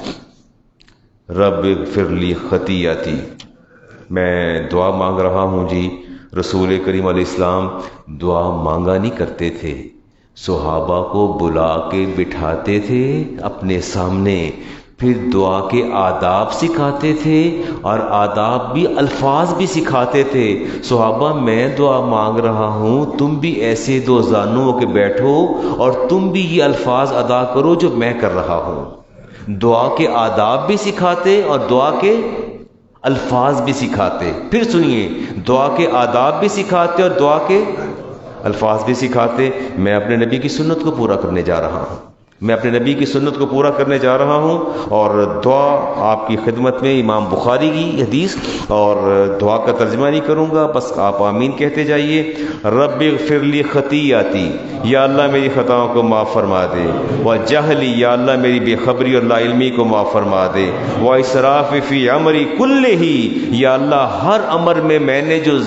رب اغفر لی خطیئتی، میں دعا مانگ رہا ہوں جی۔ رسول کریم علیہ السلام دعا مانگا نہیں کرتے تھے، صحابہ کو بلا کے بٹھاتے تھے اپنے سامنے، پھر دعا کے آداب سکھاتے تھے اور آداب بھی الفاظ بھی سکھاتے تھے۔ صحابہ میں دعا مانگ رہا ہوں، تم بھی ایسے دو زانوں ہو کے بیٹھو اور تم بھی یہ الفاظ ادا کرو جو میں کر رہا ہوں۔ دعا کے آداب بھی سکھاتے اور دعا کے الفاظ بھی سکھاتے۔ پھر سنیے، دعا کے آداب بھی سکھاتے اور دعا کے الفاظ بھی سکھاتے۔ میں اپنے نبی کی سنت کو پورا کرنے جا رہا ہوں، میں اپنے نبی کی سنت کو پورا کرنے جا رہا ہوں، اور دعا آپ کی خدمت میں امام بخاری کی حدیث، اور دعا کا ترجمہ نہیں کروں گا، بس آپ آمین کہتے جائیے۔ رب اغفر لی خطیئتی، یا اللہ میری خطاؤں کو معاف فرما دے، وجہلی، یا اللہ میری بے خبری اور لا علمی کو معاف فرما دے، واسراف فی امری کلہ، یا اللہ ہر امر میں نے جو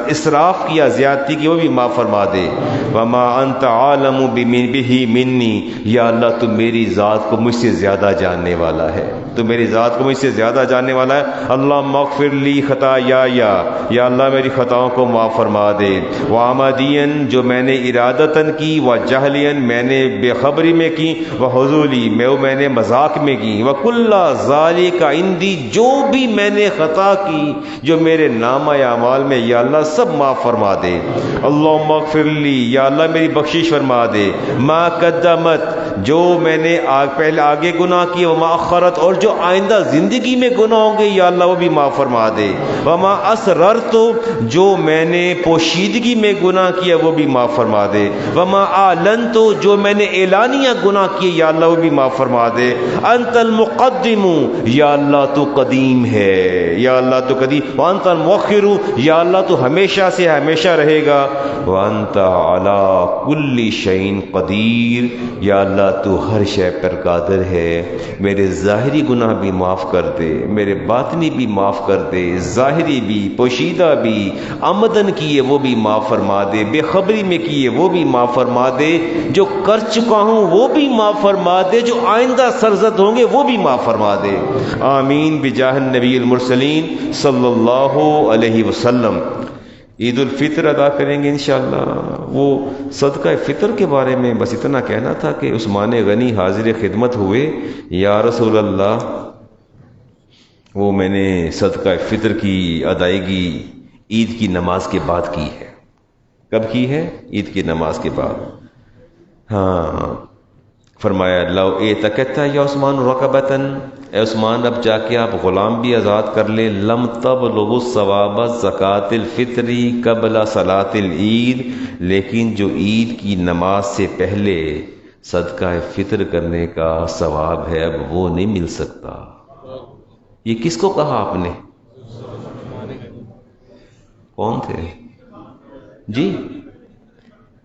اسراف کیا، زیادتی کی، وہ بھی معاف فرما دے۔ وما انت عالم بہ منی، یا اللہ تو میری ذات کو مجھ سے زیادہ جاننے والا ہے، تو میری ذات کو مجھ سے زیادہ جاننے والا ہے۔ اللہم اغفر لی خطایا، یا اللہ میری خطاؤں کو معاف فرما دے۔ وعمدین، جو میں نے ارادتاً کی، وجہلین، میں نے بے خبری میں کی، وحضولی، میں نے مذاق میں کی، وکل ذالک عندی، جو بھی میں نے خطا کی جو میرے نامہ اعمال میں، یا اللہ سب معاف فرما دے۔ اللہم اغفر لی، یا اللہ میری بخشش فرما دے۔ ما قدمت، جو میں نے پہلے آگے گناہ کیے، وما اخرت، اور جو آئندہ زندگی میں گناہ ہوں گے، یا اللہ وہ بھی معاف فرما دے۔ وما اسررت، جو میں نے پوشیدگی میں گناہ کیا وہ بھی معاف فرما دے۔ وما اعلنت، جو میں نے اعلانیہ گناہ کیے، یا اللہ وہ بھی معاف فرما دے۔ انت المقدم، یا اللہ تو قدیم ہے، یا اللہ تو قدیم۔ وانت المؤخر، یا اللہ تو ہمیشہ سے ہمیشہ رہے گا۔ وانت علی کل شیء قدیر، یا اللہ تو ہر شے پر قادر ہے، میرے ظاہری گناہ بھی معاف کر دے، میرے باطنی بھی معاف کر دے، ظاہری بھی پوشیدہ بھی، آمدن کیے وہ بھی معاف فرما دے، بے خبری میں کیے وہ بھی معاف فرما دے، جو کر چکا ہوں وہ بھی معاف فرما دے، جو آئندہ سرزد ہوں گے وہ بھی معاف فرما دے، آمین بجاہ النبی المرسلین صلی اللہ علیہ وسلم۔ عید الفطر ادا کریں گے انشاءاللہ۔ وہ صدقہ فطر کے بارے میں بس اتنا کہنا تھا کہ عثمان غنی حاضر خدمت ہوئے، یا رسول اللہ وہ میں نے صدقہ فطر کی ادائیگی عید کی نماز کے بعد کی ہے۔ کب کی ہے؟ عید کی نماز کے بعد۔ ہاں، فرمایا لو اعتقدت یا عثمان رقبتن، اے عثمان اب جا کے آپ غلام بھی آزاد کر لیں، لم تبلغ الثواب زکوٰۃ الفطر قبل صلاۃ العید، لیکن جو عید کی نماز سے پہلے صدقہ فطر کرنے کا ثواب ہے اب وہ نہیں مل سکتا۔ یہ کس کو کہا آپ نے؟ کون تھے جی؟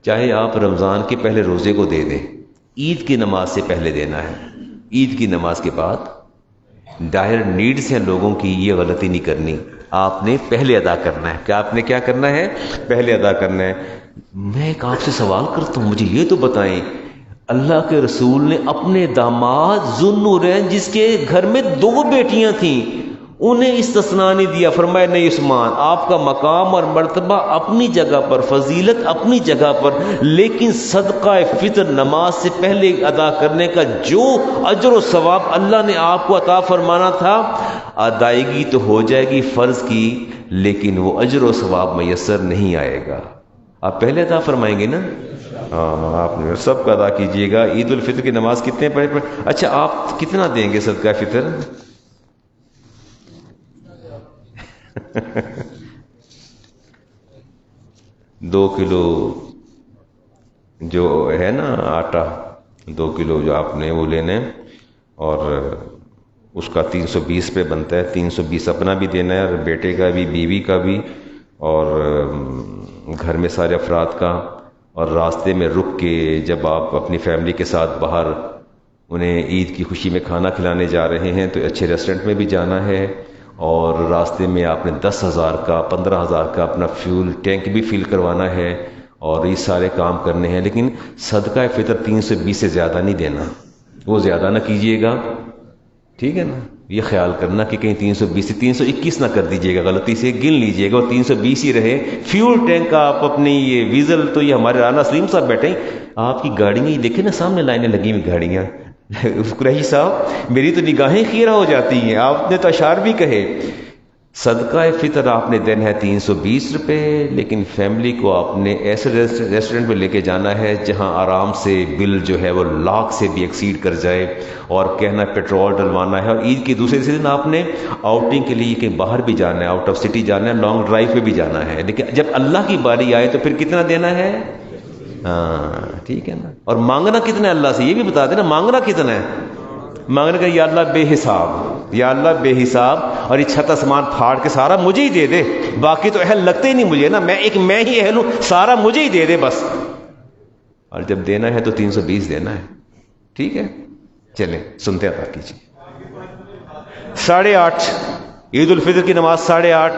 چاہے آپ رمضان کے پہلے روزے کو دے دیں، عید کی نماز سے پہلے دینا ہے، عید کی نماز کے بعد۔ ڈائر نیڈز ہیں لوگوں کی، یہ غلطی نہیں کرنی، آپ نے پہلے ادا کرنا ہے۔ کہ آپ نے کیا کرنا ہے؟ پہلے ادا کرنا ہے۔ میں ایک آپ سے سوال کرتا ہوں، مجھے یہ تو بتائیں، اللہ کے رسول نے اپنے داماد ذوالنورین جس کے گھر میں 2 بیٹیاں تھیں انہیں استثناء نہیں دیا، فرمایا نہیں عثمان آپ کا مقام اور مرتبہ اپنی جگہ پر، فضیلت اپنی جگہ پر، لیکن صدقہ فطر نماز سے پہلے ادا کرنے کا جو اجر و ثواب اللہ نے آپ کو عطا فرمانا تھا، ادائیگی تو ہو جائے گی فرض کی، لیکن وہ اجر و ثواب میسر نہیں آئے گا۔ آپ پہلے عطا فرمائیں گے نا؟ ہاں، آپ نے سب کا ادا کیجئے گا۔ عید الفطر کی نماز کتنے پڑھے؟ اچھا آپ کتنا دیں گے صدقہ فطر؟ 2 کلو جو ہے نا آٹا، 2 کلو جو آپ نے وہ لینا ہے، اور اس کا 320 پہ بنتا ہے، 320 اپنا بھی دینا ہے اور بیٹے کا بھی، بیوی کا بھی، اور گھر میں سارے افراد کا۔ اور راستے میں رک کے جب آپ اپنی فیملی کے ساتھ باہر انہیں عید کی خوشی میں کھانا کھلانے جا رہے ہیں تو اچھے ریسٹورنٹ میں بھی جانا ہے، اور راستے میں آپ نے 10,000 کا 15,000 کا اپنا فیول ٹینک بھی فل کروانا ہے، اور یہ سارے کام کرنے ہیں۔ لیکن صدقہ فطر 320 سے زیادہ نہیں دینا، وہ زیادہ نہ کیجیے گا، ٹھیک ہے نا؟ یہ خیال کرنا کہ کہیں 320 سے 321 نہ کر دیجیے گا، غلطی سے گن لیجیے گا، اور 320 ہی رہے۔ فیول ٹینک کا آپ اپنی یہ ویزل، تو یہ ہمارے رانا سلیم صاحب بیٹھے ہیں، آپ کی گاڑیاں یہ دیکھیں نا، سامنے لائنیں لگی ہوئی گاڑیاں، قریشی صاحب میری تو نگاہیں خیرہ ہو جاتی ہیں، آپ نے تو اشعار بھی کہے۔ صدقہ فطر آپ نے دینا ہے 320 روپے، لیکن فیملی کو آپ نے ایسے ریسٹورنٹ میں لے کے جانا ہے جہاں آرام سے بل جو ہے وہ لاکھ سے بھی ایکسیڈ کر جائے، اور کہنا پیٹرول ڈلوانا ہے۔ اور عید کے دوسرے دن آپ نے آؤٹنگ کے لیے کہیں باہر بھی جانا ہے، آؤٹ آف سٹی جانا ہے، لانگ ڈرائیو پہ بھی جانا ہے، لیکن جب اللہ کی باری آئے تو پھر کتنا دینا ہے؟ ہاں ٹھیک ہے نا؟ اور مانگنا کتنا ہے اللہ سے یہ بھی بتا دینا، مانگنا کتنا ہے؟ مانگنے کا یا اللہ بے حساب، یا اللہ بے حساب، اور یہ چھت آسمان پھاڑ کے سارا مجھے ہی دے دے، باقی تو اہل لگتے ہی نہیں مجھے نا، میں ہی اہل ہوں، سارا مجھے ہی دے دے بس۔ اور جب دینا ہے تو 320 دینا ہے، ٹھیک ہے؟ چلیں سنتے ادا کیجیے۔ 8:30 عید الفطر کی نماز 8:30۔